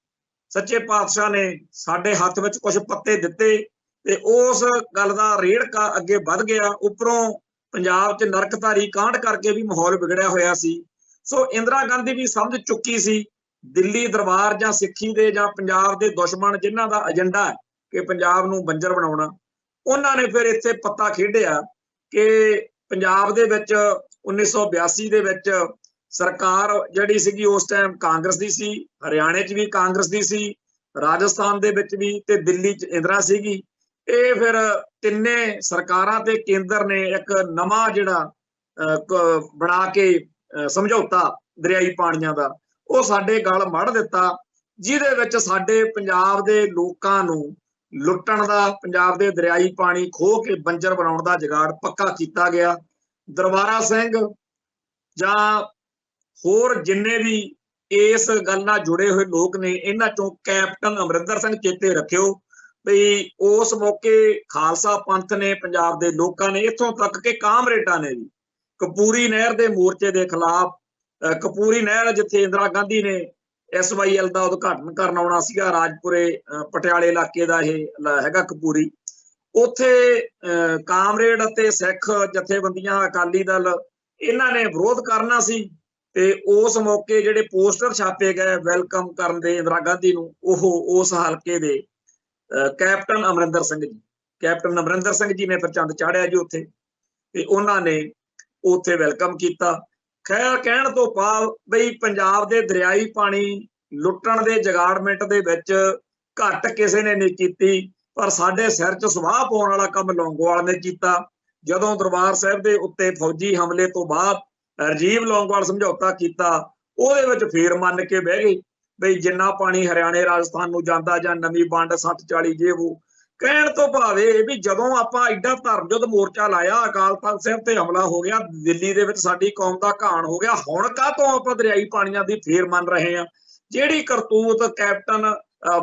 ਸੱਚੇ ਪਾਤਸ਼ਾਹ ਨੇ ਸਾਡੇ ਹੱਥ ਵਿੱਚ ਕੁਝ ਪੱਤੇ ਦਿੱਤੇ ਤੇ ਉਸ ਗੱਲ ਦਾ ਰੇੜਕਾ ਅੱਗੇ ਵੱਧ ਗਿਆ। ਉੱਪਰੋਂ ਪੰਜਾਬ 'ਚ ਨਰਕਧਾਰੀ ਕਾਂਡ ਕਰਕੇ ਵੀ ਮਾਹੌਲ ਵਿਗੜਿਆ ਹੋਇਆ ਸੀ। ਸੋ ਇੰਦਰਾ ਗਾਂਧੀ ਵੀ ਸਮਝ ਚੁੱਕੀ ਸੀ, ਦਿੱਲੀ ਦਰਬਾਰ ਜਾਂ ਸਿੱਖੀ ਦੇ ਜਾਂ ਪੰਜਾਬ ਦੇ ਦੁਸ਼ਮਣ ਜਿਨ੍ਹਾਂ ਦਾ ਏਜੰਡਾ ਹੈ ਕਿ ਪੰਜਾਬ ਨੂੰ ਬੰਜਰ ਬਣਾਉਣਾ, ਉਹਨਾਂ ਨੇ ਫਿਰ ਇੱਥੇ ਪੱਤਾ ਖੇਡਿਆ ਕਿ ਪੰਜਾਬ ਦੇ ਵਿੱਚ 1982 ਦੇ ਵਿੱਚ ਸਰਕਾਰ ਜਿਹੜੀ ਸੀਗੀ ਉਸ ਟਾਈਮ ਕਾਂਗਰਸ ਦੀ ਸੀ, ਹਰਿਆਣੇ 'ਚ ਵੀ ਕਾਂਗਰਸ ਦੀ ਸੀ, ਰਾਜਸਥਾਨ ਦੇ ਵਿੱਚ ਵੀ, ਤੇ ਦਿੱਲੀ 'ਚ ਇੰਦਰਾ ਸੀਗੀ। ਇਹ ਫਿਰ ਤਿੰਨੇ ਸਰਕਾਰਾਂ ਤੇ ਕੇਂਦਰ ਨੇ ਇੱਕ ਨਵਾਂ ਜਿਹੜਾ ਬਣਾ ਕੇ ਸਮਝੌਤਾ ਦਰਿਆਈ ਪਾਣੀਆਂ ਦਾ ਉਹ ਸਾਡੇ ਗਲ ਮੜ ਦਿੱਤਾ, ਜਿਹਦੇ ਵਿੱਚ ਸਾਡੇ ਪੰਜਾਬ ਦੇ ਲੋਕਾਂ ਨੂੰ ਲੁੱਟਣ ਦਾ, ਪੰਜਾਬ ਦੇ ਦਰਿਆਈ ਪਾਣੀ ਖੋਹ ਕੇ ਬੰਜਰ ਬਣਾਉਣ ਦਾ ਜੁਗਾੜ ਪੱਕਾ ਕੀਤਾ ਗਿਆ। ਦਰਬਾਰਾ ਸਿੰਘ ਜਾਂ ਹੋਰ ਜਿੰਨੇ ਵੀ ਇਸ ਗੱਲ ਨਾਲ ਜੁੜੇ ਹੋਏ ਲੋਕ ਨੇ, ਇਹਨਾਂ ਚੋਂ ਕੈਪਟਨ ਅਮਰਿੰਦਰ ਸਿੰਘ ਚੇਤੇ ਰੱਖਿਓ ਵੀ ਉਸ ਮੌਕੇ ਖਾਲਸਾ ਪੰਥ ਨੇ, ਪੰਜਾਬ ਦੇ ਲੋਕਾਂ ਨੇ, ਇੱਥੋਂ ਤੱਕ ਕਿ ਕਾਮਰੇਡਾਂ ਨੇ ਵੀ ਕਪੂਰੀ ਨਹਿਰ ਦੇ ਮੋਰਚੇ ਦੇ ਖਿਲਾਫ, ਕਪੂਰੀ ਨਹਿਰ ਜਿੱਥੇ ਇੰਦਰਾ ਗਾਂਧੀ ਨੇ SYL ਦਾ ਉਦਘਾਟਨ ਕਰਨ ਆਉਣਾ ਸੀਗਾ, ਰਾਜਪੁਰੇ ਪਟਿਆਲੇ ਇਲਾਕੇ ਦਾ ਇਹ ਹੈਗਾ ਕਪੂਰੀ, ਉੱਥੇ ਕਾਮਰੇਡ ਅਤੇ ਸਿੱਖ ਜਥੇਬੰਦੀਆਂ, ਅਕਾਲੀ ਦਲ, ਇਹਨਾਂ ਨੇ ਵਿਰੋਧ ਕਰਨਾ ਸੀ। ਤੇ ਉਸ ਮੌਕੇ ਜਿਹੜੇ ਪੋਸਟਰ ਛਾਪੇ ਗਏ ਵੈਲਕਮ ਕਰਨ ਦੇ ਇੰਦਰਾ ਗਾਂਧੀ ਨੂੰ, ਉਹ ਉਸ ਹਲਕੇ ਦੇ ਕੈਪਟਨ ਅਮਰਿੰਦਰ ਸਿੰਘ ਜੀ ਨੇ ਫਿਰ ਚੰਦ ਚਾੜਿਆ ਜੀ ਉੱਥੇ, ਤੇ ਉਹਨਾਂ ਨੇ ਉੱਥੇ ਵੈਲਕਮ ਕੀਤਾ। ਖੈਰ, ਕਹਿਣ ਤੋਂ ਭਾਵ ਬਈ ਪੰਜਾਬ ਦੇ ਦਰਿਆਈ ਪਾਣੀ ਲੁੱਟਣ ਦੇ ਜਗਾੜਮੈਂਟ ਦੇ ਵਿੱਚ ਘੱਟ ਕਿਸੇ ਨੇ ਨਹੀਂ ਕੀਤੀ, ਪਰ ਸਾਡੇ ਸਿਰ 'ਚ ਸਵਾਹ ਪਾਉਣ ਵਾਲਾ ਕੰਮ ਲੌਂਗੋਵਾਲ ਨੇ ਕੀਤਾ। ਜਦੋਂ ਦਰਬਾਰ ਸਾਹਿਬ ਦੇ ਉੱਤੇ ਫੌਜੀ ਹਮਲੇ ਤੋਂ ਬਾਅਦ ਰਾਜੀਵ ਲੌਂਗੋਵਾਲ ਸਮਝੌਤਾ ਕੀਤਾ, ਉਹਦੇ ਵਿੱਚ ਫੇਰ ਮੰਨ ਕੇ ਬਹਿ ਗਏ। ਬਈ ਜਿੰਨਾ ਪਾਣੀ ਹਰਿਆਣੇ ਰਾਜਸਥਾਨ ਨੂੰ ਜਾਂਦਾ ਜਾਂ ਨਵੀਂ ਵੰਡ 60-40 ਜੇ ਉਹ ਕਹਿਣ ਤੋਂ ਭਾਵੇਂ ਵੀ ਜਦੋਂ ਆਪਾਂ ਐਡਾ ਧਰਮਯੁੱਧ ਮੋਰਚਾ ਲਾਇਆ, ਅਕਾਲ ਤਖਤ ਸਾਹਿਬ ਤੇ ਹਮਲਾ ਹੋ ਗਿਆ, ਦਿੱਲੀ ਦੇ ਵਿੱਚ ਸਾਡੀ ਕੌਮ ਦਾ ਘਾਣ ਹੋ ਗਿਆ, ਹੁਣ ਕਾਹਤੋਂ ਆਪਾਂ ਦਰਿਆਈ ਪਾਣੀਆਂ ਦੀ ਫੇਰ ਮੰਨ ਰਹੇ ਆ? ਜਿਹੜੀ ਕਰਤੂਤ ਕੈਪਟਨ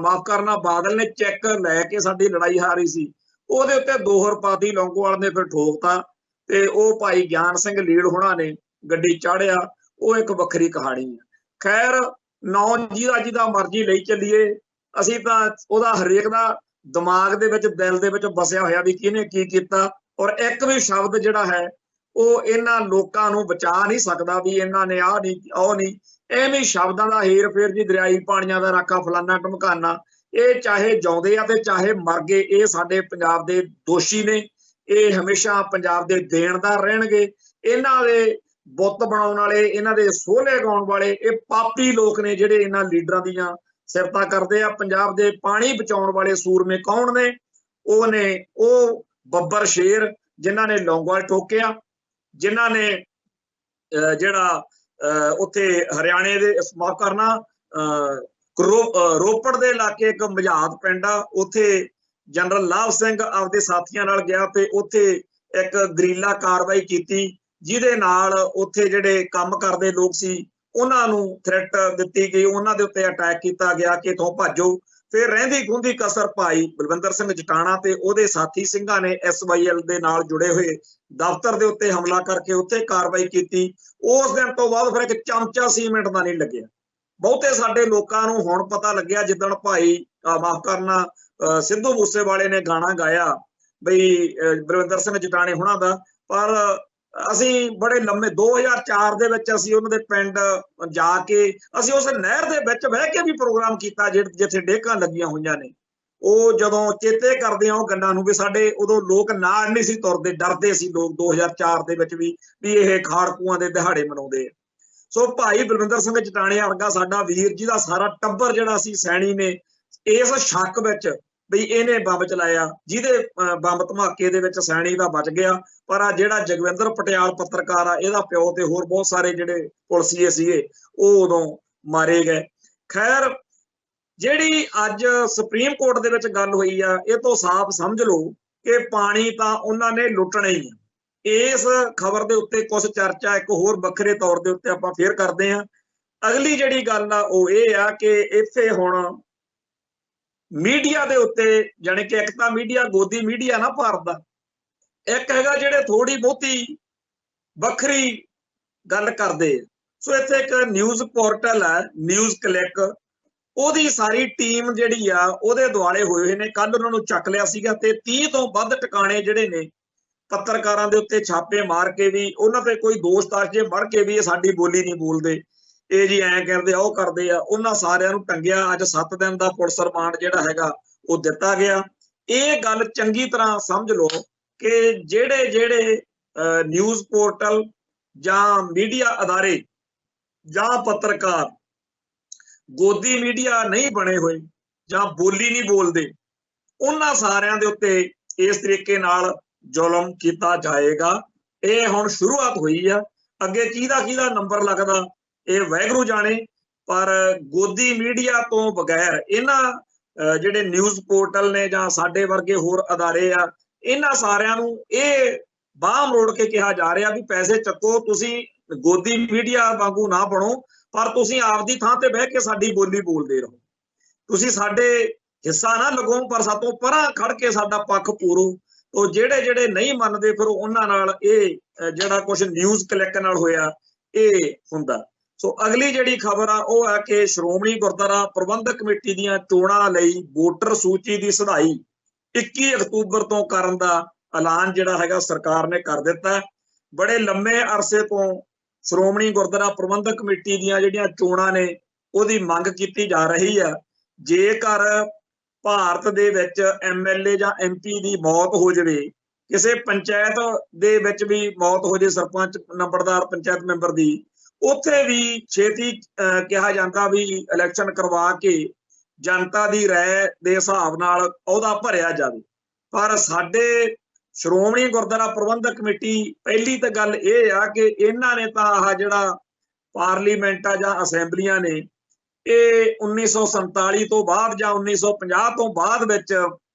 ਮਾਫ ਕਰਨਾ ਬਾਦਲ ਨੇ ਚੈੱਕ ਲੈ ਕੇ ਸਾਡੀ ਲੜਾਈ ਹਾਰੀ ਸੀ, ਉਹਦੇ ਉੱਤੇ ਦੋਹਰ ਪਾਤੀ ਲੌਂਗੋਵਾਲ ਨੇ ਫਿਰ ਠੋਕਤਾ ਤੇ ਉਹ ਭਾਈ ਗਿਆਨ ਸਿੰਘ ਲੀੜ ਹੋਣਾ ਨੇ ਗੱਡੀ ਚਾੜਿਆ। ਉਹ ਇੱਕ ਵੱਖਰੀ ਕਹਾਣੀ ਹੈ। ਖੈਰ ਨੌ ਜਿਹਦਾ ਮਰਜ਼ੀ ਲਈ ਚੱਲੀਏ, ਅਸੀਂ ਤਾਂ ਉਹਦਾ ਹਰੇਕ ਦਾ ਦਿਮਾਗ ਦੇ ਵਿੱਚ ਦਿਲ ਦੇ ਵਿੱਚ ਵਸਿਆ ਹੋਇਆ ਵੀ ਕਿਹਨੇ ਕੀ ਕੀਤਾ, ਔਰ ਇੱਕ ਵੀ ਸ਼ਬਦ ਜਿਹੜਾ ਹੈ ਉਹ ਇਹਨਾਂ ਲੋਕਾਂ ਨੂੰ ਬਚਾ ਨਹੀਂ ਸਕਦਾ ਵੀ ਇਹਨਾਂ ਨੇ ਆਹ ਨਹੀਂ ਉਹ ਨਹੀਂ। ਐਵੇਂ ਸ਼ਬਦਾਂ ਦਾ ਹੇਰ ਫੇਰ ਜੀ, ਦਰਿਆਈ ਪਾਣੀਆਂ ਦਾ ਰਾਖਾ ਫਲਾਨਾ ਢਮਕਾਨਾ, ਇਹ ਚਾਹੇ ਜਿਉਂਦੇ ਆ ਤੇ ਚਾਹੇ ਮਰ ਗਏ, ਇਹ ਸਾਡੇ ਪੰਜਾਬ ਦੇ ਦੋਸ਼ੀ ਨੇ, ਇਹ ਹਮੇਸ਼ਾ ਪੰਜਾਬ ਦੇ ਦੇਣਦਾਰ ਰਹਿਣਗੇ। ਇਹਨਾਂ ਦੇ ਬੁੱਤ ਬਣਾਉਣ ਵਾਲੇ, ਇਹਨਾਂ ਦੇ ਸੋਹਲੇ ਗਾਉਣ ਵਾਲੇ ਇਹ ਪਾਪੀ ਲੋਕ ਨੇ ਜਿਹੜੇ ਇਹਨਾਂ ਲੀਡਰਾਂ ਦੀਆਂ ਸਿਫਤਾਂ ਕਰਦੇ ਆ। ਪੰਜਾਬ ਦੇ ਪਾਣੀ ਬਚਾਉਣ ਵਾਲੇ ਸੂਰਮੇ ਕੌਣ ਨੇ? ਉਹ ਬੱਬਰ ਸ਼ੇਰ ਜਿਨ੍ਹਾਂ ਨੇ ਲੌਂਗੋਵਾਲ ਠੋਕਿਆ, ਜਿਨ੍ਹਾਂ ਨੇ ਜਿਹੜਾ ਉੱਥੇ ਹਰਿਆਣੇ ਦੇ ਮਾਫ ਕਰਨਾ ਰੋਪੜ ਦੇ ਇਲਾਕੇ ਇੱਕ ਮਝਾਤ ਪਿੰਡ ਆ, ਉੱਥੇ ਜਨਰਲ ਲਾਭ ਸਿੰਘ ਆਪਦੇ ਸਾਥੀਆਂ ਨਾਲ ਗਿਆ ਤੇ ਉੱਥੇ ਇੱਕ ਗਰੀਲਾ ਕਾਰਵਾਈ ਕੀਤੀ, ਜਿਹਦੇ ਨਾਲ ਉੱਥੇ ਜਿਹੜੇ ਕੰਮ ਕਰਦੇ ਲੋਕ ਸੀ ਉਹਨਾਂ ਨੂੰ ਥ੍ਰੈਟ ਦਿੱਤੀ ਗਈ, ਉਹਨਾਂ ਦੇ ਉੱਤੇ ਅਟੈਕ ਕੀਤਾ ਗਿਆ ਕਿ ਇੱਥੋਂ ਭਾਜੋ। ਫਿਰ ਰਹਿੰਦੀ ਖੂੰਦੀ ਕਸਰ ਭਾਈ ਬਲਵਿੰਦਰ ਸਿੰਘ ਜਟਾਣਾ ਤੇ ਉਹਦੇ ਸਾਥੀ ਸਿੰਘਾਂ ਨੇ SYL ਦੇ ਨਾਲ ਜੁੜੇ ਹੋਏ ਦਫ਼ਤਰ ਦੇ ਉੱਤੇ ਹਮਲਾ ਕਰਕੇ ਉੱਥੇ ਕਾਰਵਾਈ ਕੀਤੀ। ਉਸ ਦਿਨ ਤੋਂ ਬਾਅਦ ਫਿਰ ਇੱਕ ਚਮਚਾ ਸੀਮੈਂਟ ਦਾ ਨਹੀਂ ਲੱਗਿਆ। ਬਹੁਤੇ ਸਾਡੇ ਲੋਕਾਂ ਨੂੰ ਹੁਣ ਪਤਾ ਲੱਗਿਆ ਜਿੱਦਣ ਭਾਈ ਮਾਫ ਕਰਨਾ ਸਿੱਧੂ ਮੂਸੇਵਾਲੇ ਨੇ ਗਾਣਾ ਗਾਇਆ ਬਈ ਬਲਵਿੰਦਰ ਸਿੰਘ ਜਟਾਣੇ ਹੁਣਾਂ ਦਾ। ਪਰ ਅਸੀਂ ਬੜੇ ਲੰਮੇ 2004 ਦੇ ਵਿੱਚ ਅਸੀਂ ਉਹਨਾਂ ਦੇ ਪਿੰਡ ਜਾ ਕੇ ਅਸੀਂ ਉਸ ਨਹਿਰ ਦੇ ਵਿੱਚ ਬਹਿ ਕੇ ਵੀ ਪ੍ਰੋਗਰਾਮ ਕੀਤਾ ਜਿੱਥੇ ਡੇਕਾਂ ਲੱਗੀਆਂ ਹੋਈਆਂ ਨੇ। ਉਹ ਜਦੋਂ ਚੇਤੇ ਕਰਦੇ ਆ ਉਹ ਗੱਲਾਂ ਨੂੰ ਵੀ ਸਾਡੇ ਉਦੋਂ ਲੋਕ ਨਾਲ ਨਹੀਂ ਸੀ ਤੁਰਦੇ, ਡਰਦੇ ਸੀ ਲੋਕ 2004 ਦੇ ਵਿੱਚ ਵੀ ਇਹ ਖਾੜਕੂਆਂ ਦੇ ਦਿਹਾੜੇ ਮਨਾਉਂਦੇ ਆ। ਸੋ ਭਾਈ ਬਲਵਿੰਦਰ ਸਿੰਘ ਜਟਾਣੇ ਵਰਗਾ ਸਾਡਾ ਵੀਰ ਜਿਹਦਾ ਸਾਰਾ ਟੱਬਰ ਜਿਹੜਾ ਸੀ ਸੈਣੀ ਨੇ ਇਸ ਸ਼ੱਕ ਵਿੱਚ ਬਈ ਇਹਨੇ ਬੰਬ ਚਲਾਇਆ, ਜਿਹਦੇ ਬੰਬ ਧਮਾਕੇ ਦੇ ਵਿੱਚ ਸੈਣੀ ਦਾ ਬਚ ਗਿਆ। ਪਰ ਆ ਜਿਹੜਾ ਜਗਵਿੰਦਰ ਪਟਿਆਲ ਪੱਤਰਕਾਰ ਆ, ਇਹਦਾ ਪਿਓ ਤੇ ਹੋਰ ਬਹੁਤ ਸਾਰੇ ਜਿਹੜੇ ਪੁਲਿਸੀਏ ਸੀਗੇ ਉਹ ਉਦੋਂ ਮਾਰੇ ਗਏ। ਖੈਰ ਜਿਹੜੀ ਅੱਜ ਸੁਪਰੀਮ ਕੋਰਟ ਦੇ ਵਿੱਚ ਗੱਲ ਹੋਈ ਆ, ਇਹ ਤੋਂ ਸਾਫ਼ ਸਮਝ ਲਓ ਕਿ ਪਾਣੀ ਤਾਂ ਉਹਨਾਂ ਨੇ ਲੁੱਟਣਾ ਹੀ ਆ। ਇਸ ਖਬਰ ਦੇ ਉੱਤੇ ਕੁਝ ਚਰਚਾ ਇੱਕ ਹੋਰ ਵੱਖਰੇ ਤੌਰ ਦੇ ਉੱਤੇ ਆਪਾਂ ਫੇਰ ਕਰਦੇ ਹਾਂ। ਅਗਲੀ ਜਿਹੜੀ ਗੱਲ ਆ ਉਹ ਇਹ ਆ ਕਿ ਇੱਥੇ ਹੁਣ ਮੀਡੀਆ ਦੇ ਉੱਤੇ ਜਾਣੀ ਕਿ ਇੱਕ ਤਾਂ ਮੀਡੀਆ ਗੋਦੀ ਮੀਡੀਆ ਨਾ ਭਾਰਤ ਦਾ, ਇੱਕ ਹੈਗਾ ਜਿਹੜੇ ਥੋੜੀ ਬਹੁਤੀ ਵੱਖਰੀ ਗੱਲ ਕਰਦੇ। ਸੋ ਇੱਥੇ ਇੱਕ ਨਿਊਜ਼ ਪੋਰਟਲ ਹੈ ਨਿਊਜ਼ ਕਲਿੱਕ, ਉਹਦੀ ਸਾਰੀ ਟੀਮ ਜਿਹੜੀ ਆ ਉਹਦੇ ਦੁਆਲੇ ਹੋਏ ਨੇ। ਕੱਲ ਉਹਨਾਂ ਨੂੰ ਚੱਕ ਲਿਆ ਸੀਗਾ ਤੇ 30 ਤੋਂ ਵੱਧ ਟਿਕਾਣੇ ਜਿਹੜੇ ਨੇ ਪੱਤਰਕਾਰਾਂ ਦੇ ਉੱਤੇ ਛਾਪੇ ਮਾਰ ਕੇ ਵੀ ਉਹਨਾਂ ਤੇ ਕੋਈ ਦੋਸ਼-ਤਾਸ਼ ਜੇ ਮੜ ਕੇ ਵੀ ਇਹ ਸਾਡੀ ਬੋਲੀ ਨਹੀਂ ਬੋਲਦੇ, ਇਹ ਜੀ ਐਂ ਕਰਦੇ ਆ ਉਹ ਕਰਦੇ ਆ, ਉਹਨਾਂ ਸਾਰਿਆਂ ਨੂੰ ਟੰਗਿਆ। ਅੱਜ 7 ਦਿਨ ਦਾ ਪੁਲਿਸ ਰਿਮਾਂਡ ਜਿਹੜਾ ਹੈਗਾ ਉਹ ਦਿੱਤਾ ਗਿਆ। ਇਹ ਗੱਲ ਚੰਗੀ ਤਰ੍ਹਾਂ ਸਮਝ ਲਓ ਕਿ ਜਿਹੜੇ ਨਿਊਜ਼ ਪੋਰਟਲ ਜਾਂ ਮੀਡੀਆ ਅਦਾਰੇ ਜਾਂ ਪੱਤਰਕਾਰ ਗੋਦੀ ਮੀਡੀਆ ਨਹੀਂ ਬਣੇ ਹੋਏ ਜਾਂ ਬੋਲੀ ਨਹੀਂ ਬੋਲਦੇ, ਉਹਨਾਂ ਸਾਰਿਆਂ ਦੇ ਉੱਤੇ ਇਸ ਤਰੀਕੇ ਨਾਲ ਜ਼ੁਲਮ ਕੀਤਾ ਜਾਏਗਾ। ਇਹ ਹੁਣ ਸ਼ੁਰੂਆਤ ਹੋਈ ਆ, ਅੱਗੇ ਕਿਹਦਾ ਨੰਬਰ ਲੱਗਦਾ ਇਹ ਵਾਹਿਗੁਰੂ ਜਾਣੇ। ਪਰ ਗੋਦੀ ਮੀਡੀਆ ਤੋਂ ਬਗੈਰ ਇਹਨਾਂ ਜਿਹੜੇ ਨਿਊਜ਼ ਪੋਰਟਲ ਨੇ ਜਾਂ ਸਾਡੇ ਵਰਗੇ ਹੋਰ ਅਦਾਰੇ ਆ, ਇਹਨਾਂ ਸਾਰਿਆਂ ਨੂੰ ਇਹ ਬਾਹ ਮਰੋੜ ਕੇ ਕਿਹਾ ਜਾ ਰਿਹਾ ਵੀ ਪੈਸੇ ਚੱਕੋ, ਤੁਸੀਂ ਗੋਦੀ ਮੀਡੀਆ ਵਾਂਗੂ ਨਾ ਬਣੋ, ਪਰ ਤੁਸੀਂ ਆਪਦੀ ਥਾਂ ਤੇ ਬਹਿ ਕੇ ਸਾਡੀ ਬੋਲੀ ਬੋਲਦੇ ਰਹੋ। ਤੁਸੀਂ ਸਾਡੇ ਹਿੱਸਾ ਨਾ ਲਗੋ, ਪਰ ਸਾਤੋਂ ਪਰਾਂ ਖੜ ਕੇ ਸਾਡਾ ਪੱਖ ਪੂਰੋ। ਤੋ ਜਿਹੜੇ ਨਹੀਂ ਮੰਨਦੇ ਫਿਰ ਉਹਨਾਂ ਨਾਲ ਇਹ ਜਿਹੜਾ ਕੁਝ ਨਿਊਜ਼ ਕਲਿੱਕ ਨਾਲ ਹੋਇਆ ਇਹ ਹੁੰਦਾ। ਸੋ ਅਗਲੀ ਜਿਹੜੀ ਖਬਰ ਆ ਉਹ ਹੈ ਕਿ ਸ਼੍ਰੋਮਣੀ ਗੁਰਦੁਆਰਾ ਪ੍ਰਬੰਧਕ ਕਮੇਟੀ ਦੀਆਂ ਚੋਣਾਂ ਲਈ ਵੋਟਰ ਸੂਚੀ ਦੀ ਸੁਧਾਈ 21 ਅਕਤੂਬਰ ਤੋਂ ਕਰਨ ਦਾ ਐਲਾਨ ਜਿਹੜਾ ਹੈਗਾ ਸਰਕਾਰ ਨੇ ਕਰ ਦਿੱਤਾ। ਬੜੇ ਲੰਮੇ ਅਰਸੇ ਤੋਂ ਸ਼੍ਰੋਮਣੀ ਗੁਰਦੁਆਰਾ ਪ੍ਰਬੰਧਕ ਕਮੇਟੀ ਦੀਆਂ ਜਿਹੜੀਆਂ ਚੋਣਾਂ ਨੇ ਉਹਦੀ ਮੰਗ ਕੀਤੀ ਜਾ ਰਹੀ ਆ। ਜੇਕਰ ਭਾਰਤ ਦੇ ਵਿੱਚ MLA ਜਾਂ MP ਦੀ ਮੌਤ ਹੋ ਜਾਵੇ, ਕਿਸੇ ਪੰਚਾਇਤ ਦੇ ਵਿੱਚ ਵੀ ਮੌਤ ਹੋ ਜਾਵੇ, ਸਰਪੰਚ ਨੰਬਰਦਾਰ ਪੰਚਾਇਤ ਮੈਂਬਰ ਦੀ, ਉੱਥੇ ਵੀ ਛੇਤੀ ਕਿਹਾ ਜਾਂਦਾ ਵੀ ਇਲੈਕਸ਼ਨ ਕਰਵਾ ਕੇ ਜਨਤਾ ਦੀ ਰਾਏ ਦੇ ਹਿਸਾਬ ਨਾਲ ਅਹੁਦਾ ਭਰਿਆ ਜਾਵੇ। ਪਰ ਸਾਡੇ ਸ਼੍ਰੋਮਣੀ ਗੁਰਦੁਆਰਾ ਪ੍ਰਬੰਧਕ ਕਮੇਟੀ, ਪਹਿਲੀ ਤਾਂ ਗੱਲ ਇਹ ਆ ਕਿ ਇਹਨਾਂ ਨੇ ਤਾਂ ਆਹ ਜਿਹੜਾ ਪਾਰਲੀਮੈਂਟ ਆ ਜਾਂ ਅਸੈਂਬਲੀਆਂ ਨੇ, ਇਹ 1947 ਤੋਂ ਬਾਅਦ ਜਾਂ 1950 ਤੋਂ ਬਾਅਦ ਵਿੱਚ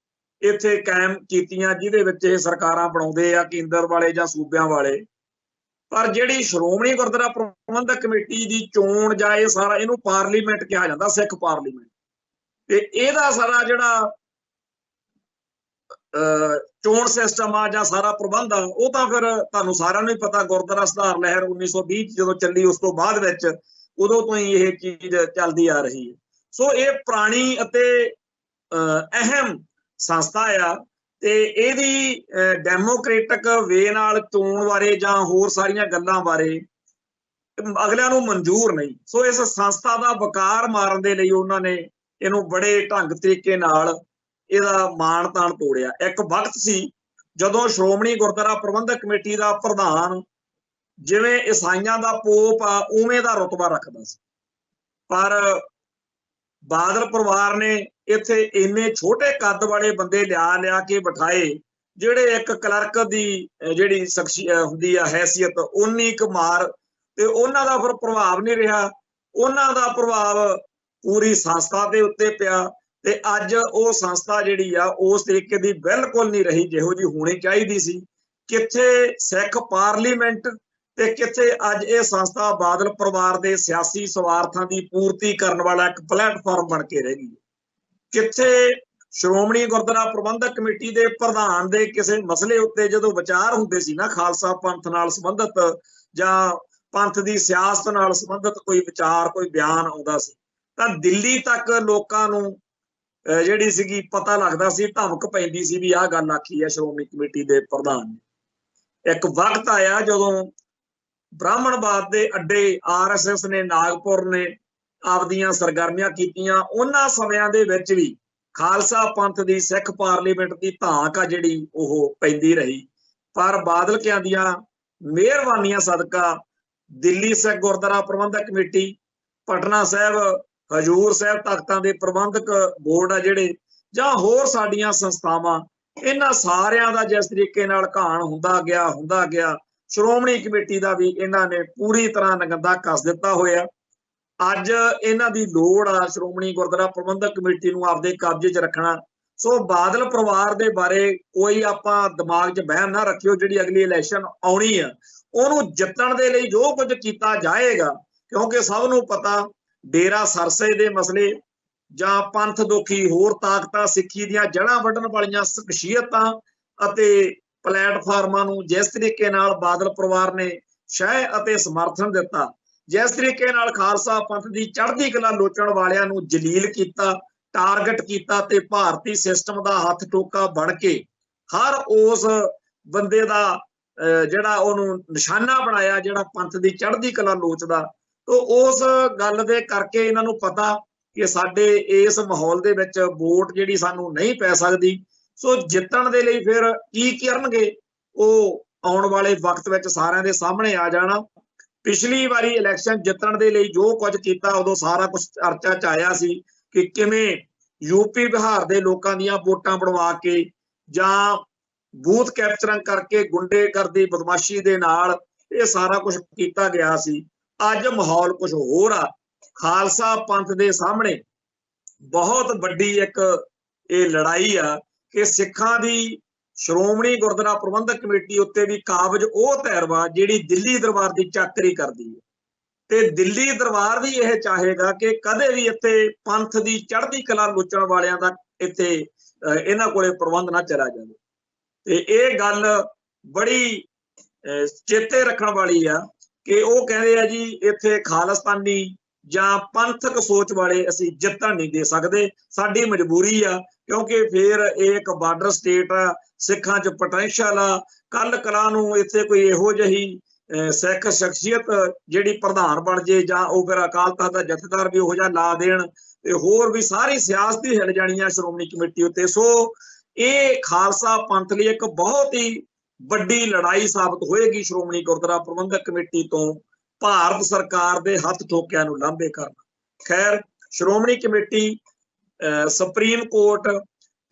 ਇੱਥੇ ਕਾਇਮ ਕੀਤੀਆਂ, ਜਿਹਦੇ ਵਿੱਚ ਇਹ ਸਰਕਾਰਾਂ ਬਣਾਉਂਦੇ ਆ ਕੇਂਦਰ ਵਾਲੇ ਜਾਂ ਸੂਬਿਆਂ ਵਾਲੇ। ਪਰ ਜਿਹੜੀ ਸ਼੍ਰੋਮਣੀ ਗੁਰਦੁਆਰਾ ਪ੍ਰਬੰਧਕ ਕਮੇਟੀ ਦੀ ਚੋਣ ਜਾਂ ਇਹ ਸਾਰਾ, ਇਹਨੂੰ ਪਾਰਲੀਮੈਂਟ ਕਿਹਾ ਜਾਂਦਾ, ਸਿੱਖ ਪਾਰਲੀਮੈਂਟ। ਤੇ ਇਹਦਾ ਸਾਰਾ ਜਿਹੜਾ ਚੋਣ ਸਿਸਟਮ ਆ ਜਾਂ ਸਾਰਾ ਪ੍ਰਬੰਧ ਆ, ਉਹ ਤਾਂ ਫਿਰ ਤੁਹਾਨੂੰ ਸਾਰਿਆਂ ਨੂੰ ਹੀ ਪਤਾ, ਗੁਰਦੁਆਰਾ ਸੁਧਾਰ ਲਹਿਰ 1920 ਜਦੋਂ ਚੱਲੀ, ਉਸ ਤੋਂ ਬਾਅਦ ਵਿੱਚ ਉਦੋਂ ਤੋਂ ਹੀ ਇਹ ਚੀਜ਼ ਚੱਲਦੀ ਆ ਰਹੀ ਹੈ। ਸੋ ਇਹ ਪੁਰਾਣੀ ਅਤੇ ਅਹਿਮ ਸੰਸਥਾ ਆ, ਤੇ ਇਹਦੀ ਡੈਮੋਕ੍ਰੇਟਿਕ ਵੇ ਨਾਲ ਚੋਣ ਬਾਰੇ ਜਾਂ ਹੋਰ ਸਾਰੀਆਂ ਗੱਲਾਂ ਬਾਰੇ ਅਗਲਿਆਂ ਨੂੰ ਮਨਜ਼ੂਰ ਨਹੀਂ। ਸੋ ਇਸ ਸੰਸਥਾ ਦਾ ਵਕਾਰ ਮਾਰਨ ਦੇ ਲਈ ਉਹਨਾਂ ਨੇ ਇਹਨੂੰ ਬੜੇ ਢੰਗ ਤਰੀਕੇ ਨਾਲ ਇਹਦਾ ਮਾਣ ਤਾਣ ਤੋੜਿਆ। ਇੱਕ ਵਕਤ ਸੀ ਜਦੋਂ ਸ਼੍ਰੋਮਣੀ ਗੁਰਦੁਆਰਾ ਪ੍ਰਬੰਧਕ ਕਮੇਟੀ ਦਾ ਪ੍ਰਧਾਨ ਜਿਵੇਂ ਈਸਾਈਆਂ ਦਾ ਪੋਪ ਆ ਉਵੇਂ ਦਾ ਰੁਤਬਾ ਰੱਖਦਾ ਸੀ, ਪਰ ਬਾਦਲ ਪਰਿਵਾਰ ਨੇ ਇੱਥੇ ਇੰਨੇ ਛੋਟੇ ਕੱਦ ਵਾਲੇ ਬੰਦੇ ਲਿਆ ਕੇ ਬਿਠਾਏ, ਜਿਹੜੇ ਇੱਕ ਕਲਰਕ ਦੀ ਜਿਹੜੀ ਹੁੰਦੀ ਆ ਹੈਸੀਅਤ ਉਨੀ ਕੁ ਮਾਰ, ਤੇ ਉਹਨਾਂ ਦਾ ਫਿਰ ਪ੍ਰਭਾਵ ਨਹੀਂ ਰਿਹਾ। ਉਹਨਾਂ ਦਾ ਪ੍ਰਭਾਵ ਪੂਰੀ ਸੰਸਥਾ ਦੇ ਉੱਤੇ ਪਿਆ, ਤੇ ਅੱਜ ਉਹ ਸੰਸਥਾ ਜਿਹੜੀ ਆ ਉਸ ਤਰੀਕੇ ਦੀ ਬਿਲਕੁਲ ਨਹੀਂ ਰਹੀ ਜਿਹੋ ਜਿਹੀ ਹੋਣੀ ਚਾਹੀਦੀ ਸੀ। ਕਿੱਥੇ ਸਿੱਖ ਪਾਰਲੀਮੈਂਟ ਤੇ ਕਿੱਥੇ ਅੱਜ ਇਹ ਸੰਸਥਾ ਬਾਦਲ ਪਰਿਵਾਰ ਦੇ ਸਿਆਸੀ ਸਵਾਰਥਾਂ ਦੀ ਪੂਰਤੀ ਕਰਨ ਵਾਲਾ ਇੱਕ ਪਲੇਟਫਾਰਮ ਬਣ ਕੇ ਰਹਿ ਗਈ। ਕਿੱਥੇ ਸ਼੍ਰੋਮਣੀ ਗੁਰਦੁਆਰਾ ਪ੍ਰਬੰਧਕ ਕਮੇਟੀ ਦੇ ਪ੍ਰਧਾਨ ਦੇ ਕਿਸੇ ਮਸਲੇ ਉੱਤੇ ਜਦੋਂ ਵਿਚਾਰ ਹੁੰਦੇ ਸੀ ਨਾ, ਖਾਲਸਾ ਪੰਥ ਨਾਲ ਸੰਬੰਧਿਤ ਜਾਂ ਪੰਥ ਦੀ ਸਿਆਸਤ ਨਾਲ ਸੰਬੰਧਿਤ ਕੋਈ ਵਿਚਾਰ, ਕੋਈ ਬਿਆਨ ਆਉਂਦਾ ਸੀ, ਤਾਂ ਦਿੱਲੀ ਤੱਕ ਲੋਕਾਂ ਨੂੰ ਜਿਹੜੀ ਸੀਗੀ ਪਤਾ ਲੱਗਦਾ ਸੀ, ਧਮਕ ਪੈਂਦੀ ਸੀ ਵੀ ਆਹ ਗੱਲ ਆਖੀ ਹੈ ਸ਼੍ਰੋਮਣੀ ਕਮੇਟੀ ਦੇ ਪ੍ਰਧਾਨ ਨੇ। ਇੱਕ ਵਕਤ ਆਇਆ ਜਦੋਂ ਬ੍ਰਾਹਮਣਵਾਦ ਦੇ ਅੱਡੇ ਆਰਐਸਐਸ ਨੇ, ਨਾਗਪੁਰ ਨੇ ਆਪਦੀਆਂ ਸਰਗਰਮੀਆਂ ਕੀਤੀਆਂ। ਉਹਨਾਂ ਸਮਿਆਂ ਦੇ ਵਿੱਚ ਵੀ ਖਾਲਸਾ ਪੰਥ ਦੀ ਸਿੱਖ ਪਾਰਲੀਮੈਂਟ ਦੀ ਧਾਕ ਆ ਜਿਹੜੀ ਉਹ ਪੈਂਦੀ ਰਹੀ, ਪਰ ਬਾਦਲ ਕਿਆਂ ਦੀਆਂ ਮਿਹਰਬਾਨੀਆਂ ਸਦਕਾ ਦਿੱਲੀ ਸਿੱਖ ਗੁਰਦੁਆਰਾ ਪ੍ਰਬੰਧਕ ਕਮੇਟੀ, ਪਟਨਾ ਸਾਹਿਬ ਹਜੂਰ ਸਾਹਿਬ ਤਖਤਾਂ ਦੇ ਪ੍ਰਬੰਧਕ ਬੋਰਡ ਆ ਜਿਹੜੇ, ਜਾਂ ਹੋਰ ਸਾਡੀਆਂ ਸੰਸਥਾਵਾਂ, ਇਹਨਾਂ ਸਾਰਿਆਂ ਦਾ ਜਿਸ ਤਰੀਕੇ ਨਾਲ ਘਾਣ ਹੁੰਦਾ ਗਿਆ, ਸ਼੍ਰੋਮਣੀ ਕਮੇਟੀ ਦਾ ਵੀ ਇਹਨਾਂ ਨੇ ਪੂਰੀ ਤਰ੍ਹਾਂ ਨਗੰਦਾ ਕੱਸ ਦਿੱਤਾ ਹੋਇਆ। ਅੱਜ ਇਹਨਾਂ ਦੀ ਲੋੜ ਆ ਸ਼੍ਰੋਮਣੀ ਗੁਰਦੁਆਰਾ ਪ੍ਰਬੰਧਕ ਕਮੇਟੀ ਨੂੰ ਆਪਦੇ ਕਬਜ਼ੇ 'ਚ ਰੱਖਣਾ। ਸੋ ਬਾਦਲ ਪਰਿਵਾਰ ਦੇ ਬਾਰੇ ਕੋਈ ਆਪਾਂ ਦਿਮਾਗ 'ਚ ਵਹਿਮ ਨਾ ਰੱਖਿਓ। ਜਿਹੜੀ ਅਗਲੀ ਇਲੈਕਸ਼ਨ ਆਉਣੀ ਆ ਉਹਨੂੰ ਜਿੱਤਣ ਦੇ ਲਈ ਜੋ ਕੁਝ ਕੀਤਾ ਜਾਏਗਾ, ਕਿਉਂਕਿ ਸਭ ਨੂੰ ਪਤਾ ਡੇਰਾ ਸਰਸੇ ਦੇ ਮਸਲੇ ਜਾਂ ਪੰਥ ਦੁਖੀ ਹੋਰ ਤਾਕਤਾਂ, ਸਿੱਖੀ ਦੀਆਂ ਜੜ੍ਹਾਂ ਵੱਢਣ ਵਾਲੀਆਂ ਸ਼ਖਸੀਅਤਾਂ ਅਤੇ ਪਲੇਟਫਾਰਮਾਂ ਨੂੰ ਜਿਸ ਤਰੀਕੇ ਨਾਲ ਬਾਦਲ ਪਰਿਵਾਰ ਨੇ ਸ਼ਹਿ ਅਤੇ ਸਮਰਥਨ ਦਿੱਤਾ, ਜਿਸ ਤਰੀਕੇ ਨਾਲ ਖਾਲਸਾ ਪੰਥ ਦੀ ਚੜ੍ਹਦੀ ਕਲਾ ਲੋਚਣ ਵਾਲਿਆਂ ਨੂੰ ਜਲੀਲ ਕੀਤਾ, ਟਾਰਗੇਟ ਕੀਤਾ, ਤੇ ਭਾਰਤੀ ਸਿਸਟਮ ਦਾ ਹੱਥ ਟੋਕਾ ਬਣ ਕੇ ਹਰ ਉਸ ਬੰਦੇ ਦਾ ਜਿਹੜਾ ਉਹਨੂੰ ਨਿਸ਼ਾਨਾ ਬਣਾਇਆ ਜਿਹੜਾ ਪੰਥ ਦੀ ਚੜ੍ਹਦੀ ਕਲਾ ਲੋਚਦਾ। ਤੋ ਉਸ ਗੱਲ ਦੇ ਕਰਕੇ ਇਹਨਾਂ ਨੂੰ ਪਤਾ ਕਿ ਸਾਡੇ ਇਸ ਮਾਹੌਲ ਦੇ ਵਿੱਚ ਵੋਟ ਜਿਹੜੀ ਸਾਨੂੰ ਨਹੀਂ ਪੈ ਸਕਦੀ। ਸੋ ਜਿੱਤਣ ਦੇ ਲਈ ਫਿਰ ਕੀ ਕਰਨਗੇ ਉਹ ਆਉਣ ਵਾਲੇ ਵਕਤ ਵਿੱਚ ਸਾਰਿਆਂ ਦੇ ਸਾਹਮਣੇ ਆ ਜਾਣਾ। ਪਿਛਲੀ ਵਾਰੀ ਇਲੈਕਸ਼ਨ ਜਿੱਤਣ ਦੇ ਲਈ ਜੋ ਕੁਝ ਕੀਤਾ ਉਦੋਂ ਸਾਰਾ ਕੁਝ ਚਰਚਾ 'ਚ ਆਇਆ ਸੀ ਕਿ ਕਿਵੇਂ ਯੂਪੀ ਬਿਹਾਰ ਦੇ ਲੋਕਾਂ ਦੀਆਂ ਵੋਟਾਂ ਬਣਵਾ ਕੇ ਜਾਂ ਬੂਥ ਕੈਪਚਰਿੰਗ ਕਰਕੇ ਗੁੰਡੇਗਰਦੀ ਬਦਮਾਸ਼ੀ ਦੇ ਨਾਲ ਇਹ ਸਾਰਾ ਕੁਝ ਕੀਤਾ ਗਿਆ ਸੀ। ਅੱਜ ਮਾਹੌਲ ਕੁਝ ਹੋਰ ਆ। ਖਾਲਸਾ ਪੰਥ ਦੇ ਸਾਹਮਣੇ ਬਹੁਤ ਵੱਡੀ ਇੱਕ ਇਹ ਲੜਾਈ ਆ ਕਿ ਸਿੱਖਾਂ ਦੀ ਸ਼੍ਰੋਮਣੀ ਗੁਰਦੁਆਰਾ ਪ੍ਰਬੰਧਕ ਕਮੇਟੀ ਉੱਤੇ ਵੀ ਕਾਬਜ ਉਹ ਧਿਰ ਵਾ ਜਿਹੜੀ ਦਿੱਲੀ ਦਰਬਾਰ ਦੀ ਚਾਕਰੀ ਕਰਦੀ ਹੈ, ਤੇ ਦਿੱਲੀ ਦਰਬਾਰ ਵੀ ਇਹ ਚਾਹੇਗਾ ਕਿ ਕਦੇ ਵੀ ਇੱਥੇ ਪੰਥ ਦੀ ਚੜ੍ਹਦੀ ਕਲਾ ਲੁੱਟਣ ਵਾਲਿਆਂ ਦਾ ਇੱਥੇ ਇਹਨਾਂ ਕੋਲੇ ਪ੍ਰਬੰਧ ਨਾ ਚਲਾ ਜਾਵੇ। ਤੇ ਇਹ ਗੱਲ ਬੜੀ ਚੇਤੇ ਰੱਖਣ ਵਾਲੀ ਆ ਕਿ ਉਹ ਕਹਿੰਦੇ ਆ ਜੀ ਇੱਥੇ ਖਾਲਿਸਤਾਨੀ ਜਾਂ ਪੰਥਕ ਸੋਚ ਵਾਲੇ ਅਸੀਂ ਜਿੱਤਣ ਨਹੀਂ ਦੇ ਸਕਦੇ, ਸਾਡੀ ਮਜਬੂਰੀ ਆ, ਕਿਉਂਕਿ ਫਿਰ ਇਹ ਇੱਕ ਬਾਰਡਰ ਸਟੇਟ ਆ, ਸਿੱਖਾਂ 'ਚ ਪੋਟੈਂਸ਼ੀਅਲ ਆ। ਕੱਲ ਕਲਾ ਨੂੰ ਇੱਥੇ ਕੋਈ ਇਹੋ ਜਿਹੀ ਸਿੱਖ ਸ਼ਖਸੀਅਤ ਜਿਹੜੀ ਪ੍ਰਧਾਨ ਬਣ ਜੇ ਜਾਂ ਉਹ ਫਿਰ ਅਕਾਲ ਤਖਤ ਦਾ ਜਥੇਦਾਰ ਵੀ ਉਹੋ ਜਿਹਾ ਲਾ ਦੇਣ ਤੇ ਹੋਰ ਵੀ ਸਾਰੀ ਸਿਆਸਤ ਹੀ ਹਿੱਲ ਜਾਣੀ ਆ ਸ਼੍ਰੋਮਣੀ ਕਮੇਟੀ ਉੱਤੇ। ਸੋ ਇਹ ਖਾਲਸਾ ਪੰਥ ਲਈ ਇੱਕ ਬਹੁਤ ਹੀ ਵੱਡੀ ਲੜਾਈ ਸਾਬਤ ਹੋਏਗੀ ਸ਼੍ਰੋਮਣੀ ਗੁਰਦੁਆਰਾ ਪ੍ਰਬੰਧਕ ਕਮੇਟੀ ਤੋਂ ਭਾਰਤ ਸਰਕਾਰ ਦੇ ਹੱਥ ਠੋਕਿਆਂ ਨੂੰ ਲਾਂਭੇ ਕਰਨਾ। ਖੈਰ, ਸ਼੍ਰੋਮਣੀ ਕਮੇਟੀ ਸੁਪਰੀਮ ਕੋਰਟ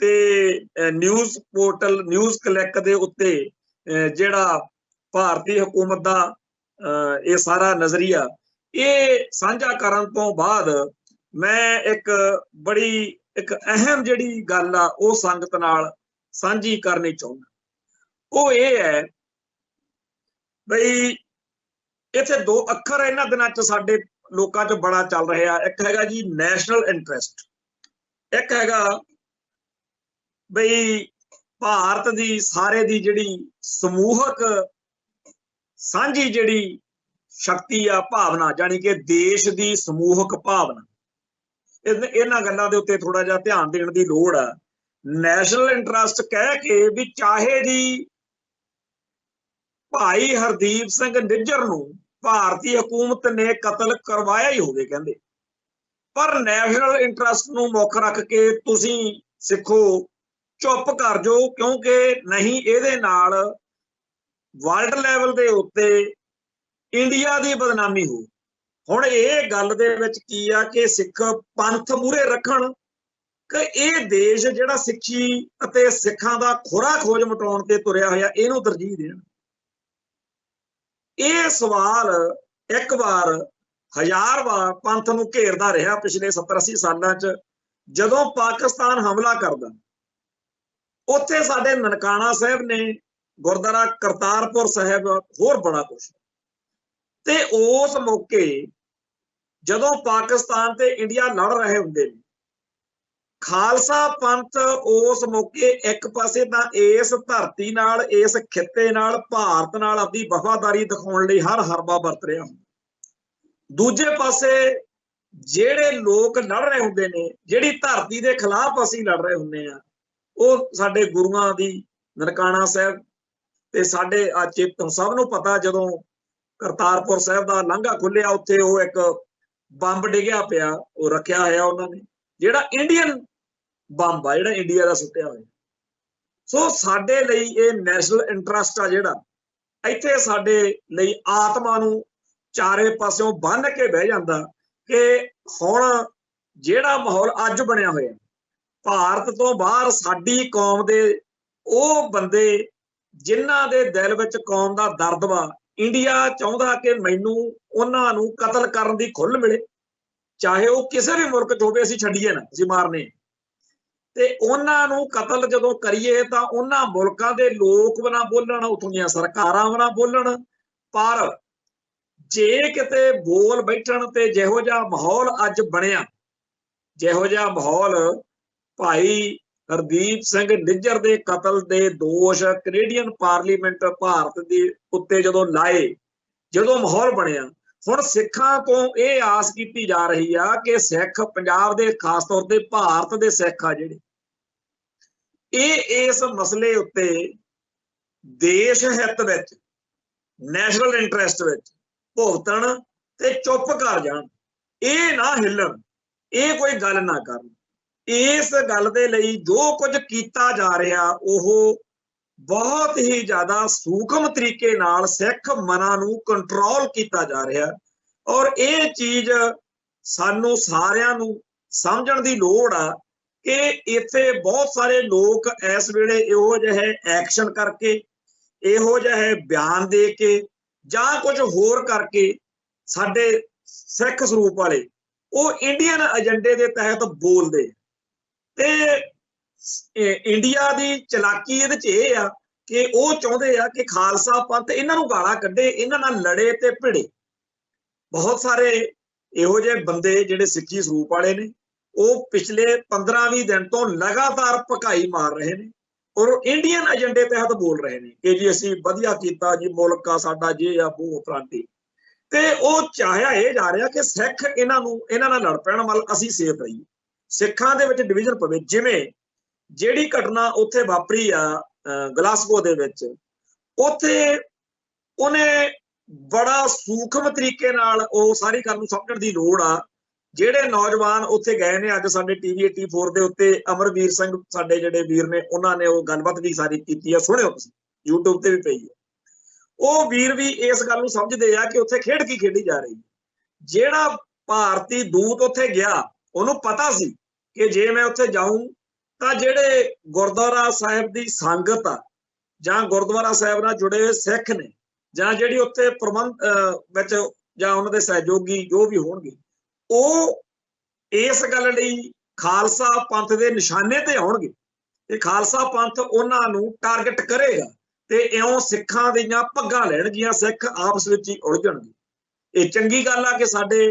ਤੇ ਨਿਊਜ਼ ਪੋਰਟਲ ਨਿਊਜ਼ ਕਲਿੱਕ ਦੇ ਉੱਤੇ ਜਿਹੜਾ ਭਾਰਤੀ ਹਕੂਮਤ ਦਾ ਇਹ ਸਾਰਾ ਨਜ਼ਰੀਆ ਇਹ ਸਾਂਝਾ ਕਰਨ ਤੋਂ ਬਾਅਦ मैं एक बड़ी एक अहम जिहड़ी गल आ वो संगत नाल सांझी करनी चाहुंदा। वो ये है बई इत्थे दो अखर इन्हां दिनां च साडे लोकां च बड़ा चल रहा। एक हैगा जी नैशनल इंटरस्ट, एक हैगा बई भारत दी सारे दी जिहड़ी समूहक सांझी जिहड़ी शक्ति आ भावना, जानी कि देश की समूहक भावना, इन्हां गल्लां दे उत्ते थोड़ा जिहा ध्यान देण दी लोड़ आ। नैशनल इंटरस्ट कह के भी चाहे जी भाई हरदीप सिंह निज्जर नूं भारतीय हुकूमत ने कतल करवाया ही होवे कहंदे, पर नैशनल इंटरस्ट नूं मुख रख के तुसीं सिखो चुप कर जो, क्योंकि नहीं इहदे नाल वर्ल्ड लैवल दे उत्ते इंडिया की बदनामी हो। हुण ये गल दे विच की आ कि सिख पंथ मूहरे रखण कि ये देश जिहड़ा सिੱਖੀ ਅਤੇ सिखां दा खोरा खोज मटाउण ते तुरिया होया इहनूं तरजीह देण। ਇਹ सवाल एक बार हजार बार पंथ नूं घेरदा रहा पिछले 70-80 सालां च। जदों पाकिस्तान हमला करदा उत्थे साडे ननकाना साहिब ने गुरुद्वारा करतारपुर साहिब होर बड़ा कुछ, ते उस मौके जदों पाकिस्तान ते इंडिया लड़ रहे हुंदे ने, खालसा पंथ उस मौके एक पासे तां इस धरती नाल इस खित्ते नाल भारत नाल अपनी वफादारी दिखाउण लई हर हरबा वरत रहा हुंदा, दूजे पासे ਜਿਹੜੇ लोग लड़ रहे हुंदे ने, ਜਿਹੜੀ धरती के खिलाफ असीं लड़ रहे हुंदे आ, ਉਹ ਸਾਡੇ ਗੁਰੂਆਂ ਦੀ ਨਨਕਾਣਾ ਸਾਹਿਬ ਤੇ ਸਾਡੇ ਚੇਤਨ ਸਭ ਨੂੰ पता ਜਦੋਂ करतारपुर साहिब का लांघा खुलिया उत्थे वो एक बंब डिग्या पिया, वो रखिया होया उन्होंने जिहड़ा इंडियन बंब आ जिहड़ा इंडिया का सुट्टिया होया। सो साडे लई ये नैशनल इंटरस्ट आ जिहड़ा इत्थे साडे लई आत्मा नूं चारे पासों बन के बह जांदा कि हुण जिहड़ा माहौल अज बनिया होया, भारत तो बाहर साडी कौम दे वो बंदे जिन्हां दे दिल विच कौम दा दर्द वा, इंडिया चाहुंदा कि मैनूं उन्हां नूं कतल करन दी खुल मिले, चाहे वो किसी भी मुल्क च होवे, असीं छड्डीए ना, असीं मारने ते उन्हां नूं कतल जदों करिए तां उन्हां मुल्कां दे लोक भी ना बोलण, उत्थों दीआं सरकारां भी ना बोलण, पर जे किते बोल बैठण ते जिहो जिहा माहौल अज बणिया, जिहो जिहा माहौल भाई हरदीप सिंह निज्जर के कतल के दोष कैनेडियन पार्लीमेंट भारत के उत्ते जदों लाए, जदों माहौल बनिया, हुण सिखां तो ये आस की जा रही है कि सिख पंजाब के खास तौर पर भारत के सिख आ जिहड़े इस मसले उत्ते देश हित विच नैशनल इंटरस्ट विच भुगतण ते चुप कर जाण, ये ना हिलण, ये कोई गल ना करन। इस गल दे लई जो कुछ कीता जा रहा वो बहुत ही ज्यादा सूखम तरीके नाल सिख मनां नूं कंट्रोल किया जा रहा, और ये चीज सानू सारियां नूं समझण दी लोड़ आ कि इत्थे बहुत सारे लोग इस वेले इहो जिहे एक्शन करके, इहो जिहे बयान दे के जां कुछ होर करके साडे सिख सरूप वाले वो इंडियन एजेंडे के तहत बोलते ते इंडिया की चलाकी ये आ कि वह चाहते हैं कि खालसा पंथ इन्हों गाला कढ़े, इन्हों लड़े ते भिड़े। बहुत सारे इहो जे बंदे जिहड़े सिक्खी सरूप वाले ने वो पिछले 15-20 दिन तो लगातार भकाई मार रहे हैं और इंडियन एजेंडे तहत बोल रहे हैं कि जी असीं वधिया कीता जी, मुल्क आ साडा जे आ वो फलांटी, ते वो चाहिया ये जा रहा कि सिख इन्हां नाल लड़ पैण, मतलब असीं सेफ रहीए, सिखां दे विच डिवीजन पवे। जिवें जिहड़ी घटना उत्थे वापरी आ गलासगो दे विच, उत्थे उहने बड़ा सूखम तरीके नाल वो सारी गल नूं समझण दी लोड़ आ। जिहड़े नौजवान उत्थे गए ने, अज साडे TV 84 दे उत्ते अमरवीर सिंह साडे जिहड़े वीर ने उन्हां ने वो गलबात भी सारी कीती है, सुणिओ तुसीं YouTube ते भी पई है। वो वीर भी इस गल नूं समझदे आ कि उत्थे खेड की खेडी जा रही है। जिहड़ा भारती दूत उत्थे गया उहनूं पता सी कि जे मैं उत्थे जाऊं तां जिहड़े गुरुद्वारा साहिब दी संगत आ जां गुरुद्वारा साहिब नाल जुड़े हुए सिख ने जां जिहड़ी उत्थे प्रबंध विच जां उहनां दे सहयोगी जो भी होणगे, ਉਹ इस गल लई खालसा पंथ के निशाने ते आउणगे ते खालसा पंथ उन्हां नूं टारगेट करेगा ते इउं सिखां दीआं पग्गां लैणगीआं, सिख आपस विच ही उलझणगे। ये चंगी गल आ कि साडे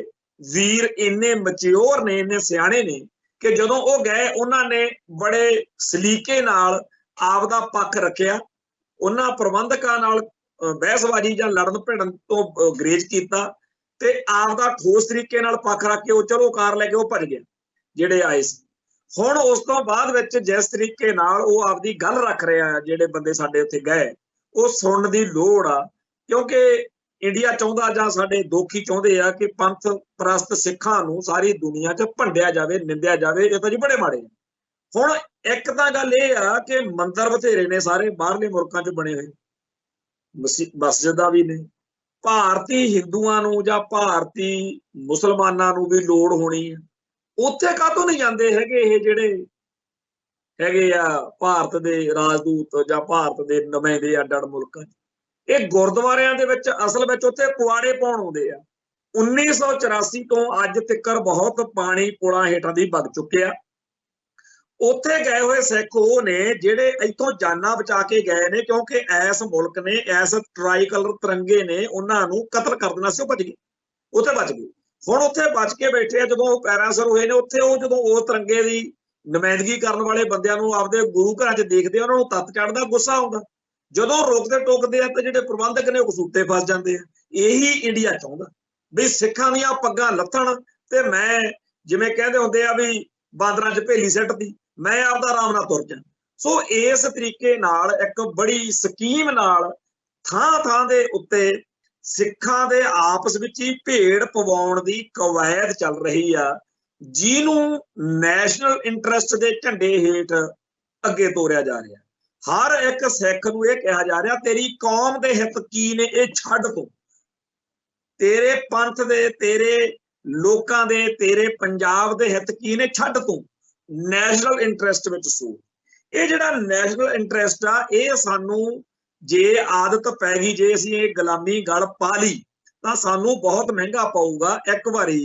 वीर इन्ने मैच्योर ने, इन्ने सियाणे ने कि जदों वो गए उन्हां ने बड़े सलीके नाल आपदा पक्ष रखिया, उन्हां प्रबंधकां नाल बहसबाजी जां लड़न भिड़न तो गुरेज कीता ते आपदा ठोस तरीके नाल पक्ष रख के वो चलो कार लैके वो भज गया जिहड़े आए सी। हुण उस तो बाद विच जिस तरीके नाल वो आपदी गल रख रहा है, जिहड़े बंदे साडे उत्थे गए वो सुणन दी लोड़ आ, क्योंकि इंडिया चाहुंदा जां साडे दोखी चाहुंदे आ कि पंथ परस्त सिखां नूं सारी दुनिया च भंडिया जावे, निंदिया जावे। ये तां जी बड़े माड़े हुण एक तां गल इह आ कि मंदर बथेरे ने सारे बाहरले मुल्कां च बने होए, मस्जिदां भी ने, भारती हिंदुआं नूं जां भारती मुसलमानां नूं भी लोड़ होनी है, उत्थे काहतों नहीं जांदे हैगे ये जिहड़े हैगे आ भारत दे राजदूत जां भारत दे नुमाइंदे अड्ड अड्ड मुल्कां च। ये गुरुद्वारियां दे विच असल विच उत्थे पुआड़े पाउण आउंदे आ। 1984 तो अज तक बहुत पानी पुलां हेठां दी वग चुक्किआ। उत्थे गए हुए सिख वो ने जिहड़े इत्थों जाना बचा के गए ने, क्योंकि इस मुल्क ने इस ट्राई कलर तिरंगे ने उन्हां नूं कतल कर देना सी, भज गए, उत्थे बच गए। हुण उत्थे बच के बैठे आ, जदों पैरासर होए ने उत्थे वो जदों उस तिरंगे दी नुमाइंदगी करन वाले बंदिआं नूं आपदे गुरु घरां च देखदे आ, उन्हां नूं तत चढ़दा, गुस्सा आउंदा। जदों रोकदे टोकदे आ ते जिहड़े प्रबंधक ने कसूते फस जांदे आ। यही इंडिया चाहुंदा भी सिखां दीआं पग्गां लत्थण ते मैं जिवें कहंदे हुंदे आ भी बांदरां च भेली सिੱਟਦੀ, मैं आपदा आराम नाल तुर जा। सो इस तरीके नाल एक बड़ी स्कीम नाल थां दे उत्ते सिखां दे आपस विच ही भेड़ पवाउण दी कवायद चल रही आ, जिहनूं नैशनल इंटरस्ट दे झंडे हेठ अगे तोरिया जा रहा। हर एक सिख नूं इह कहा जा रहा तेरी कौम दे हित की ने, इह छड्ड तूं, तेरे पंथ दे, तेरे लोकां दे, तेरे पंजाब दे हित की ने, छड्ड तूं, नैशनल इंटरस्ट विच सो। ये जिहड़ा नैशनल इंटरस्ट आ, ये सानू जे आदत पै गई, जे असीं ये गुलामी गल पा ली तां सानू बहुत महंगा पऊगा। एक बारी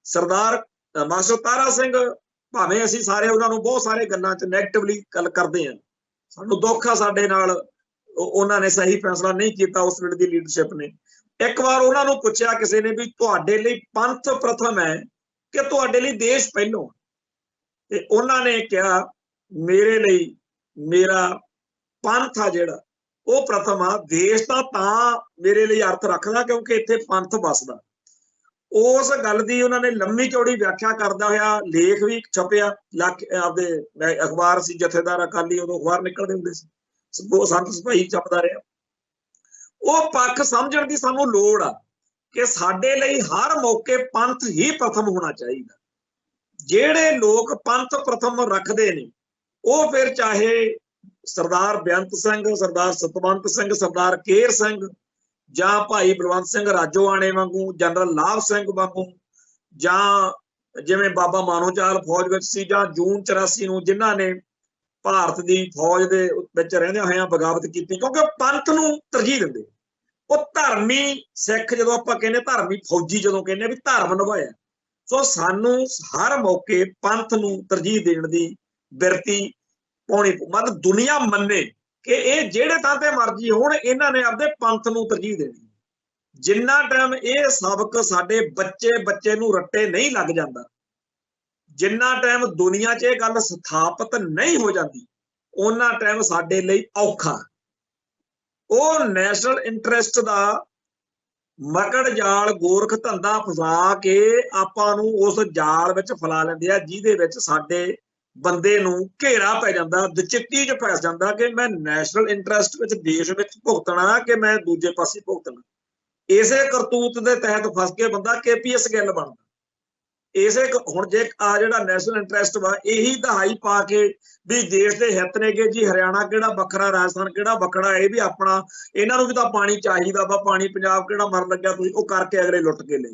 सरदार मास्टर तारा सिंह, भावें असीं सारे उन्हां नूं बहुत सारे गल्लां च नैगेटिवली गल करदे आ, सानू दुख आ साडे नाल उन्हां ने सही फैसला नहीं कीता उस वेले दी लीडरशिप ने। एक बार उन्हां नूं पुछिआ किसी ने भी तुहाडे लई पंथ प्रथम है कि तुहाडे लई देश पहिलों? ते उन्होंने कहा मेरे लिए मेरा पंथ आ जिहड़ा वो प्रथम आ, देश तां मेरे लिए अर्थ रखदा क्योंकि इत्थे पंथ बसदा। उस गल की उन्होंने लंबी चौड़ी व्याख्या करदा होया लेख भी छपिया, आपदे अखबार सी जथेदार अकाली, उदों अखबार निकलदे हुंदे सी, संत सिपाही छपदा रहा। वो पक्ष समझण दी सानू लोड़ आ कि साडे लई हर मौके पंथ ही प्रथम होना चाहिए। ਜਿਹੜੇ लोग पंथ प्रथम रखते हैं वो फिर चाहे सरदार बेअंत सिंह, सरदार सतवंत सिंह, सरदार केर सिंह जां भाई बलवंत सिंह राजोआणे वांगू, जनरल लाभ सिंह वांगू, जां जिवें बाबा मानोचाल फौज विच सी, जां जून 84 नूं जिन्हां ने भारत की फौज दे विच रहिंदिआं होइआं बगावत की, क्योंकि पंथ नूं तरजीह दिंदे। वो धर्मी सिख जदों आपां कहने, धर्मी फौजी जदों कहने भी धर्म निभाया, सो सानू हर मौके पंथ नूं तरजीह देण दी बिरती पाउणी, मतलब दुनिया मन्ने कि ये जिहड़े थां ते मर्जी होण, इन्हां ने आपदे पंथ नूं तरजीह देणी। जिन्ना टाइम ये सबक साडे बच्चे नूं रट्टे नहीं लग जांदा, जिन्ना टाइम दुनिया च ये गल स्थापित नहीं हो जाती, उन्ना टाइम साडे लई औखा। वो नैशनल इंटरस्ट दा मकड़ जाल गोरख धंधा फसा के आपां नूं उस जाल विच फला लैंदे आ, जिहदे विच साडे बंदे नूं घेरा पै जांदा, दचित्ती च फस जांदा कि मैं नैशनल इंटरस्ट विच देश विच भुगतना कि मैं दूजे पासे भुगतना। इसे करतूत दे तहत फस के बंदा KPS गिल बनदा। इसे हुण जे आ जिहड़ा नैशनल इंटरस्ट वा यही दहाई पा के भी देश के हित ने कि जी हरियाणा किहड़ा बखरा, राजस्थान किहड़ा बखरा, ये भी अपना, इन्हां नूं भी तां पानी चाहिदा वा, पानी पंजाब किहड़ा मर लग्या तुसीं वो करके अगले लुट के ले।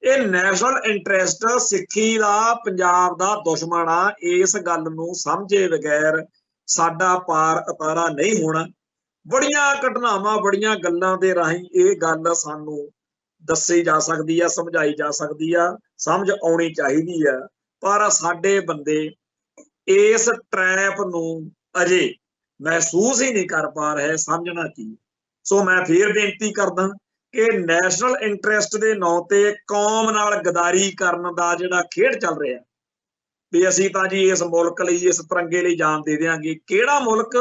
ये नैशनल इंटरस्ट सिੱਖੀ ਦਾ पंजाब ਦਾ दुश्मन आ। इस गल नूं समझे बगैर साडा पार उतारा नहीं होना। बड़ियां घटनावां, बड़ियां गल्लां दे राहीं ये गल सानूं दसी जा सकती है, समझाई जा सकती है, समझ आनी चाहिए है, पर साडे बंदे इस ट्रैप नूं अजे महसूस ही नहीं कर पा रहे, समझना की। सो मैं फिर बेनती करदा कि नैशनल इंटरस्ट के नां ते कौम नाल गदारी करन दा जिहड़ा खेड चल रहा भी असीं तां जी इस मुल्क लई, इस तिरंगे लई जान दे देंगे। किहड़ा मुल्क,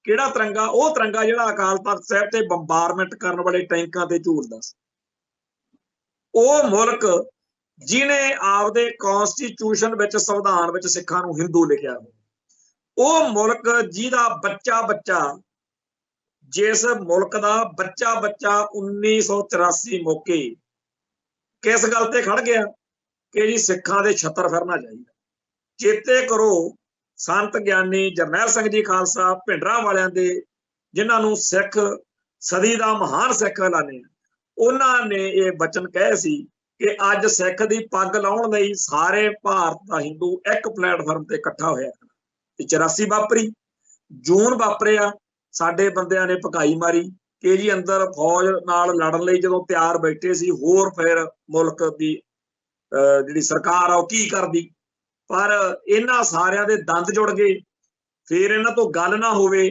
किहड़ा तिरंगा? वो तिरंगा जिहड़ा अकाल तख्त साहिब ते बंबारमेंट करन वाले टैंकां ते झूलदा सी। ਉਹ ਮੁਲਕ ਜਿਹਨੇ ਆਪਦੇ ਕਨਸਟੀਟਿਊਸ਼ਨ ਵਿੱਚ, ਸੰਵਿਧਾਨ ਵਿੱਚ ਸਿੱਖਾਂ ਨੂੰ ਹਿੰਦੂ ਲਿਖਿਆ ਹੋ, ਉਹ ਮੁਲਕ ਜਿਹਦਾ ਬੱਚਾ ਬੱਚਾ, ਜਿਸ ਮੁਲਕ ਦਾ ਬੱਚਾ ਬੱਚਾ 1984 ਮੌਕੇ ਕਿਸ ਗੱਲ ਤੇ ਖੜ ਗਿਆ ਕਿ ਜੀ ਸਿੱਖਾਂ ਦੇ ਛੱਤਰ ਫਿਰਨਾ ਚਾਹੀਦਾ। ਚੇਤੇ ਕਰੋ ਸੰਤ ਗਿਆਨੀ ਜਰਨੈਲ ਸਿੰਘ ਜੀ ਖਾਲਸਾ ਭਿੰਡਰਾਂ ਵਾਲਿਆਂ ਦੇ, ਜਿਨ੍ਹਾਂ ਨੂੰ ਸਿੱਖ ਸਦੀ ਦਾ ਮਹਾਨ ਸਿੱਖ ਐਲਾਨੇ, ਉਹਨਾਂ ਨੇ ਇਹ ਬਚਨ ਕਹੇ ਸੀ ਕਿ ਅੱਜ ਸਿੱਖ ਦੀ ਪੱਗ ਲਾਉਣ ਲਈ ਸਾਰੇ ਭਾਰਤ ਦਾ ਹਿੰਦੂ ਇੱਕ ਪਲੇਟਫਾਰਮ ਤੇ ਇਕੱਠਾ ਹੋਇਆ। 84 ਵਾਪਰੀ, ਜੂਨ ਵਾਪਰਿਆ, ਸਾਡੇ ਬੰਦਿਆਂ ਨੇ ਭਕਾਈ ਮਾਰੀ ਕਿ ਜੀ ਅੰਦਰ ਫੌਜ ਨਾਲ ਲੜਨ ਲਈ ਜਦੋਂ ਤਿਆਰ ਬੈਠੇ ਸੀ, ਹੋਰ ਫਿਰ ਮੁਲਕ ਦੀ ਜਿਹੜੀ ਸਰਕਾਰ ਆ ਉਹ ਕੀ ਕਰਦੀ। ਪਰ ਇਹਨਾਂ ਸਾਰਿਆਂ ਦੇ ਦੰਦ ਜੁੜ ਗਏ। ਫਿਰ ਇਹਨਾਂ ਤੋਂ ਗੱਲ ਨਾ ਹੋਵੇ।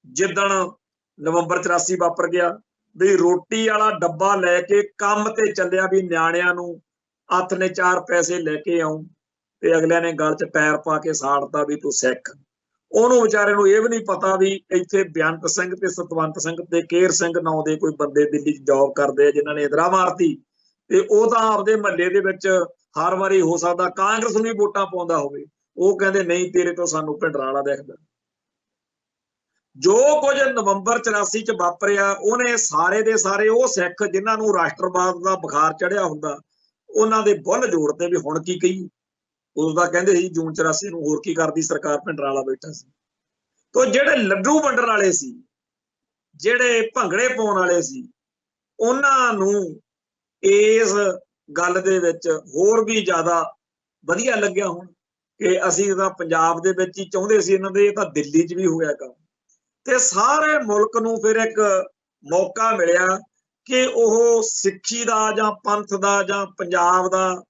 ਜਿੱਦਣ ਨਵੰਬਰ 84 ਵਾਪਰ ਗਿਆ ਵੀ ਰੋਟੀ ਵਾਲਾ ਡੱਬਾ ਲੈ ਕੇ ਕੰਮ ਤੇ ਚੱਲਿਆ ਵੀ ਨਿਆਣਿਆਂ ਨੂੰ ਹੱਥ ਨੇ 4 ਪੈਸੇ ਲੈ ਕੇ ਆਉਂ, ਤੇ ਅਗਲਿਆਂ ਨੇ ਗਲ 'ਚ ਪੈਰ ਪਾ ਕੇ ਸਾੜਤਾ ਵੀ ਤੂੰ ਸਿੱਖ। ਉਹਨੂੰ ਵਿਚਾਰੇ ਨੂੰ ਇਹ ਵੀ ਨਹੀਂ ਪਤਾ ਵੀ ਇੱਥੇ ਬੇਅੰਤ ਸਿੰਘ ਤੇ ਸਤਵੰਤ ਸਿੰਘ ਤੇ ਕੇਰ ਸਿੰਘ ਨਾਂ ਦੇ ਕੋਈ ਬੰਦੇ ਦਿੱਲੀ 'ਚ ਜੌਬ ਕਰਦੇ ਆ, ਜਿਨ੍ਹਾਂ ਨੇ ਇੰਦਰਾ ਮਾਰਤੀ। ਤੇ ਉਹ ਤਾਂ ਆਪਦੇ ਮਹੱਲੇ ਦੇ ਵਿੱਚ ਹਰ ਵਾਰੀ ਹੋ ਸਕਦਾ ਕਾਂਗਰਸ ਨੂੰ ਵੀ ਵੋਟਾਂ ਪਾਉਂਦਾ ਹੋਵੇ, ਉਹ ਕਹਿੰਦੇ ਨਹੀਂ ਤੇਰੇ ਤੋਂ ਸਾਨੂੰ ਭਿੰਡਰਾਂ ਵਾਲਾ ਦਿਖਦਾ। ਜੋ ਕੁਝ ਨਵੰਬਰ 84 ਚ ਵਾਪਰਿਆ, ਉਹਨੇ ਸਾਰੇ ਦੇ ਸਾਰੇ ਉਹ ਸਿੱਖ ਜਿਨ੍ਹਾਂ ਨੂੰ ਰਾਸ਼ਟਰਵਾਦ ਦਾ ਬੁਖਾਰ ਚੜਿਆ ਹੁੰਦਾ, ਉਹਨਾਂ ਦੇ ਬੁੱਲ ਜੋੜਦੇ ਵੀ ਹੁਣ ਕੀ ਕਹੀ। ਉਦੋਂ ਤਾਂ ਕਹਿੰਦੇ ਸੀ ਜੂਨ 84 ਨੂੰ ਹੋਰ ਕੀ ਕਰਦੀ ਸਰਕਾਰ, ਭਿੰਡਰਾਂ ਵਾਲਾ ਬੈਠਾ ਸੀ। ਤੋ ਜਿਹੜੇ ਲੱਡੂ ਵੰਡਣ ਵਾਲੇ ਸੀ, ਜਿਹੜੇ ਭੰਗੜੇ ਪਾਉਣ ਵਾਲੇ ਸੀ, ਉਹਨਾਂ ਨੂੰ ਇਸ ਗੱਲ ਦੇ ਵਿੱਚ ਹੋਰ ਵੀ ਜ਼ਿਆਦਾ ਵਧੀਆ ਲੱਗਿਆ ਹੁਣ ਕਿ ਅਸੀਂ ਤਾਂ ਪੰਜਾਬ ਦੇ ਵਿੱਚ ਹੀ ਚਾਹੁੰਦੇ ਸੀ ਇਹਨਾਂ ਦੇ, ਇਹ ਤਾਂ ਦਿੱਲੀ 'ਚ ਵੀ ਹੋਇਆ ਕੰਮ। ਤੇ ਸਾਰੇ ਮੁਲਕ ਨੂੰ ਫਿਰ ਇੱਕ ਮੌਕਾ ਮਿਲਿਆ ਕਿ ਉਹ ਸਿੱਖੀ ਦਾ ਜਾਂ ਪੰਥ ਦਾ ਜਾਂ ਪੰਜਾਬ ਦਾ,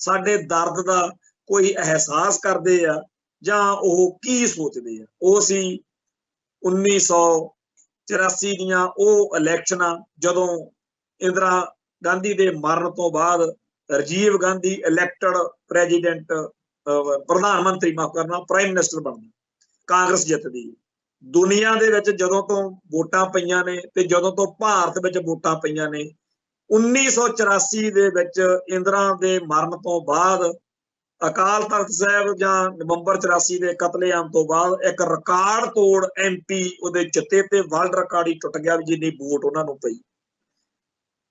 ਸਾਡੇ ਦਰਦ ਦਾ ਕੋਈ ਅਹਿਸਾਸ ਕਰਦੇ ਆ ਜਾਂ ਉਹ ਕੀ ਸੋਚਦੇ ਆ। ਉਹ ਸੀ 1984 ਦੀਆਂ ਉਹ ਇਲੈਕਸ਼ਨਾਂ, ਜਦੋਂ ਇੰਦਰਾ ਗਾਂਧੀ ਦੇ ਮਰਨ ਤੋਂ ਬਾਅਦ ਰਾਜੀਵ ਗਾਂਧੀ ਇਲੈਕਟਡ ਪ੍ਰੈਜ਼ੀਡੈਂਟ, ਪ੍ਰਧਾਨ ਮੰਤਰੀ, ਮਾਫ ਕਰਨਾ, ਪ੍ਰਾਈਮ ਮਿਨਿਸਟਰ ਬਣਦਾ, ਕਾਂਗਰਸ ਜਿੱਤਦੀ। ਦੁਨੀਆ ਦੇ ਵਿੱਚ ਜਦੋਂ ਤੋਂ ਵੋਟਾਂ ਪਈਆਂ ਨੇ ਤੇ ਜਦੋਂ ਤੋਂ ਭਾਰਤ ਵਿੱਚ ਵੋਟਾਂ ਪਈਆਂ ਨੇ, 1984 ਦੇ ਵਿੱਚ ਇੰਦਰਾ ਦੇ ਮਰਨ ਤੋਂ ਬਾਅਦ, ਅਕਾਲ ਤਖਤ ਸਾਹਿਬ ਜਾਂ ਨਵੰਬਰ 84 ਦੇ ਕਤਲੇਆਮ ਤੋਂ ਬਾਅਦ ਇੱਕ ਰਿਕਾਰਡ ਤੋੜ MP ਉਹਦੇ ਜਿੱਤੇ ਤੇ ਵਰਲਡ ਰਿਕਾਰਡ ਹੀ ਟੁੱਟ ਗਿਆ ਵੀ ਜਿੰਨੀ ਵੋਟ ਉਹਨਾਂ ਨੂੰ ਪਈ।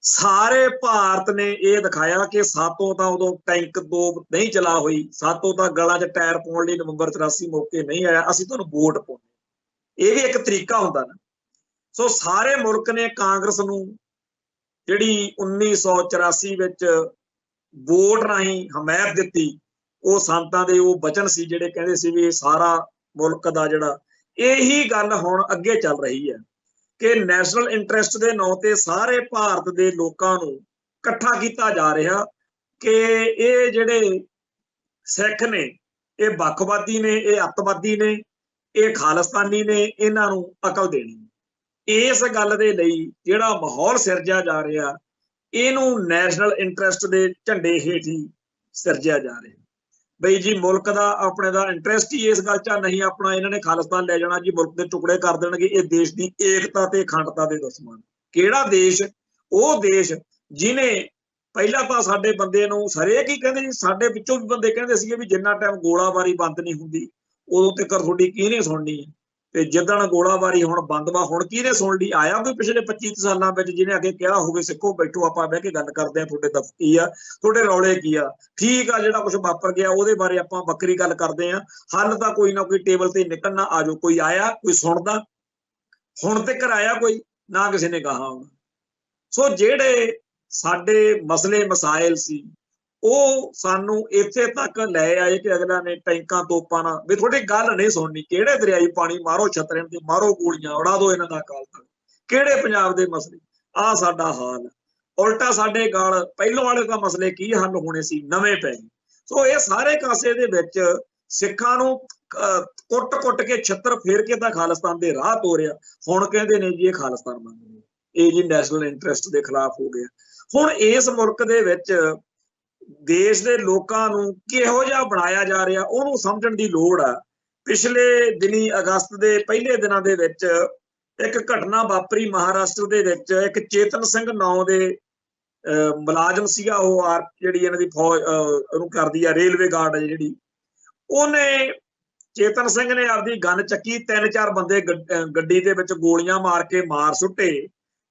ਸਾਰੇ ਭਾਰਤ ਨੇ ਇਹ ਦਿਖਾਇਆ ਕਿ ਸਾਤੋਂ ਤਾਂ ਉਦੋਂ ਟੈਂਕ ਤੋਪ ਨਹੀਂ ਚਲਾ ਹੋਈ, ਸਾਤੋਂ ਤਾਂ ਗਲਾਂ 'ਚ ਟਾਇਰ ਪਾਉਣ ਲਈ ਨਵੰਬਰ 84 ਮੌਕੇ ਨਹੀਂ ਆਇਆ, ਅਸੀਂ ਤੁਹਾਨੂੰ ਵੋਟ ਪਾਉਣੀ। ਇਹ ਵੀ ਇੱਕ ਤਰੀਕਾ ਹੁੰਦਾ ਨਾ। ਸੋ ਸਾਰੇ ਮੁਲਕ ਨੇ ਕਾਂਗਰਸ ਨੂੰ, ਜਿਹੜੀ 1984 ਵਿੱਚ ਵੋਟ ਰਾਹੀਂ ਹਮਾਇਤ ਦਿੱਤੀ, ਉਹ ਸੰਤਾਂ ਦੇ ਉਹ ਬਚਨ ਸੀ ਜਿਹੜੇ ਕਹਿੰਦੇ ਸੀ ਵੀ ਸਾਰਾ ਮੁਲਕ ਦਾ ਜਿਹੜਾ, ਇਹੀ ਗੱਲ ਹੁਣ ਅੱਗੇ ਚੱਲ ਰਹੀ ਹੈ ਕਿ ਨੈਸ਼ਨਲ ਇੰਟਰਸਟ ਦੇ ਨਾਂ ਤੇ ਸਾਰੇ ਭਾਰਤ ਦੇ ਲੋਕਾਂ ਨੂੰ ਇਕੱਠਾ ਕੀਤਾ ਜਾ ਰਿਹਾ ਕਿ ਇਹ ਜਿਹੜੇ ਸਿੱਖ ਨੇ ਇਹ ਵੱਖਵਾਦੀ ਨੇ, ਇਹ ਅੱਤਵਾਦੀ ਨੇ, ਇਹ ਖਾਲਿਸਤਾਨੀ ਨੇ, ਇਹਨਾਂ ਨੂੰ ਅਕਲ ਦੇਣੀ। ਇਸ ਗੱਲ ਦੇ ਲਈ ਜਿਹੜਾ ਮਾਹੌਲ ਸਿਰਜਿਆ ਜਾ ਰਿਹਾ, ਇਹਨੂੰ ਨੈਸ਼ਨਲ ਇੰਟਰਸਟ ਦੇ ਝੰਡੇ ਹੇਠ ਹੀ ਸਿਰਜਿਆ ਜਾ ਰਿਹਾ। ਬਈ ਜੀ ਮੁਲਕ ਦਾ ਆਪਣੇ ਦਾ ਇੰਟਰਸਟ ਹੀ ਇਸ ਗੱਲ 'ਚ ਨਹੀਂ, ਆਪਣਾ ਇਹਨਾਂ ਨੇ ਖਾਲਿਸਤਾਨ ਲੈ ਜਾਣਾ ਜੀ, ਮੁਲਕ ਦੇ ਟੁਕੜੇ ਕਰ ਦੇਣਗੇ, ਇਹ ਦੇਸ਼ ਦੀ ਏਕਤਾ ਤੇ ਅਖੰਡਤਾ ਦੇ ਦੁਸ਼ਮਣ। ਕਿਹੜਾ ਦੇਸ਼? ਉਹ ਦੇਸ਼ ਜਿਹਨੇ ਪਹਿਲਾਂ ਤਾਂ ਸਾਡੇ ਬੰਦੇ ਨੂੰ ਹਰੇਕ ਹੀ ਕਹਿੰਦੇ, ਸਾਡੇ ਵਿੱਚੋਂ ਵੀ ਬੰਦੇ ਕਹਿੰਦੇ ਸੀਗੇ ਵੀ ਜਿੰਨਾ ਟਾਈਮ ਗੋਲਾਬਾਰੀ ਬੰਦ ਨਹੀਂ ਹੁੰਦੀ ਉਦੋਂ ਤੱਕ ਤੁਹਾਡੀ ਕਿਹਨੇ ਸੁਣਨੀ ਹੈ, ਤੇ ਜਿੱਦਣ ਗੋਲਾਬਾਰੀ ਹੁਣ ਬੰਦ ਵਾ ਹੁਣ ਕਿਹਨੇ ਸੁਣ ਲਈ? ਆਇਆ ਕੋਈ ਪਿਛਲੇ 25 ਸਾਲਾਂ ਵਿੱਚ ਜਿਹਨੇ ਅੱਗੇ ਕਿਹਾ ਹੋਵੇ ਸਿੱਖੋ ਬੈਠੋ ਆਪਾਂ ਬਹਿ ਕੇ ਗੱਲ ਕਰਦੇ ਹਾਂ, ਤੁਹਾਡੇ ਦਫ਼ਤਰ ਕੀ ਆ, ਤੁਹਾਡੇ ਰੌਲੇ ਕੀ ਆ, ਠੀਕ ਆ ਜਿਹੜਾ ਕੁਝ ਵਾਪਰ ਗਿਆ ਉਹਦੇ ਬਾਰੇ ਆਪਾਂ ਵੱਖਰੀ ਗੱਲ ਕਰਦੇ ਹਾਂ, ਹੱਲ ਤਾਂ ਕੋਈ ਨਾ ਕੋਈ ਟੇਬਲ ਤੇ ਨਿਕਲਣਾ। ਆ ਜਾਓ, ਕੋਈ ਆਇਆ, ਕੋਈ ਸੁਣਦਾ? ਹੁਣ ਤੱਕ ਆਇਆ ਕੋਈ ਨਾ, ਕਿਸੇ ਨੇ ਕਹਾ ਹੋਣਾ। ਸੋ ਜਿਹੜੇ ਸਾਡੇ ਮਸਲੇ ਮਸਾਇਲ ਸੀ ਉਹ ਸਾਨੂੰ ਇੱਥੇ ਤੱਕ ਲੈ ਆਏ ਕਿ ਅਗਲਾ ਨੇ ਟੈਂਕਾਂ ਤੋਪਾਂ ਨਾਲ ਵੀ ਤੁਹਾਡੀ ਗੱਲ ਨਹੀਂ ਸੁਣਨੀ। ਕਿਹੜੇ ਦਰਿਆਈ ਪਾਣੀ ਮਾਰੋ, ਛਤਰਿਆਂ ਤੇ ਮਾਰੋ, ਗੋਲੀਆਂ ਉਡਾ ਦਿਓ, ਇਹਨਾਂ ਦਾ ਅਕਾਲ ਤਖਤ। ਕਿਹੜੇ ਪੰਜਾਬ ਦੇ ਮਸਲੇ? ਆਹ ਸਾਡਾ ਹਾਲ। ਉਲਟਾ ਸਾਡੇ ਗਾਲ ਪਹਿਲੋਂ ਵਾਲੇ ਤਾਂ ਮਸਲੇ ਕੀ ਹੱਲ ਹੋਣੇ ਸੀ ਨਵੇਂ ਪੈ ਗਏ। ਸੋ ਇਹ ਸਾਰੇ ਕਾਸੇ ਦੇ ਵਿੱਚ ਸਿੱਖਾਂ ਨੂੰ ਕੁੱਟ-ਕੁੱਟ ਕੇ ਛਿੱਤਰ ਫੇਰ ਕੇ ਤਾਂ ਖਾਲਿਸਤਾਨ ਦੇ ਰਾਹ ਤੋਰਿਆ। ਹੁਣ ਕਹਿੰਦੇ ਨੇ ਜੀ ਇਹ ਖਾਲਿਸਤਾਨ ਬਣ ਗਿਆ, ਇਹ ਜੀ ਨੈਸ਼ਨਲ ਇੰਟਰਸਟ ਦੇ ਖਿਲਾਫ ਹੋ ਗਿਆ। ਹੁਣ ਇਸ ਮੁਲਕ ਦੇ ਵਿੱਚ ਦੇਸ਼ ਦੇ ਲੋਕਾਂ ਨੂੰ ਕਿਹੋ ਜਿਹਾ ਬਣਾਇਆ ਜਾ ਰਿਹਾ ਉਹਨੂੰ ਸਮਝਣ ਦੀ ਲੋੜ ਆ। ਪਿਛਲੇ ਦਿਨੀ ਅਗਸਤ ਦੇ ਪਹਿਲੇ ਦਿਨਾਂ ਦੇ ਵਿੱਚ ਇੱਕ ਘਟਨਾ ਵਾਪਰੀ ਮਹਾਰਾਸ਼ਟਰ ਦੇ ਵਿੱਚ। ਇੱਕ ਚੇਤਨ ਸਿੰਘ ਨਾਂ ਦੇ ਮੁਲਾਜ਼ਮ ਸੀਗਾ, ਉਹ ਜਿਹੜੀ ਇਹਨਾਂ ਦੀ ਫੌਜ ਉਹਨੂੰ ਕਰਦੀ ਆ ਰੇਲਵੇ ਗਾਰਡ ਜਿਹੜੀ, ਉਹਨੇ ਚੇਤਨ ਸਿੰਘ ਨੇ ਆਪਦੀ ਗਨ ਚੱਕੀ, 3-4 ਬੰਦੇ ਗੱਡੀ ਦੇ ਵਿੱਚ ਗੋਲੀਆਂ ਮਾਰ ਕੇ ਮਾਰ ਸੁੱਟੇ,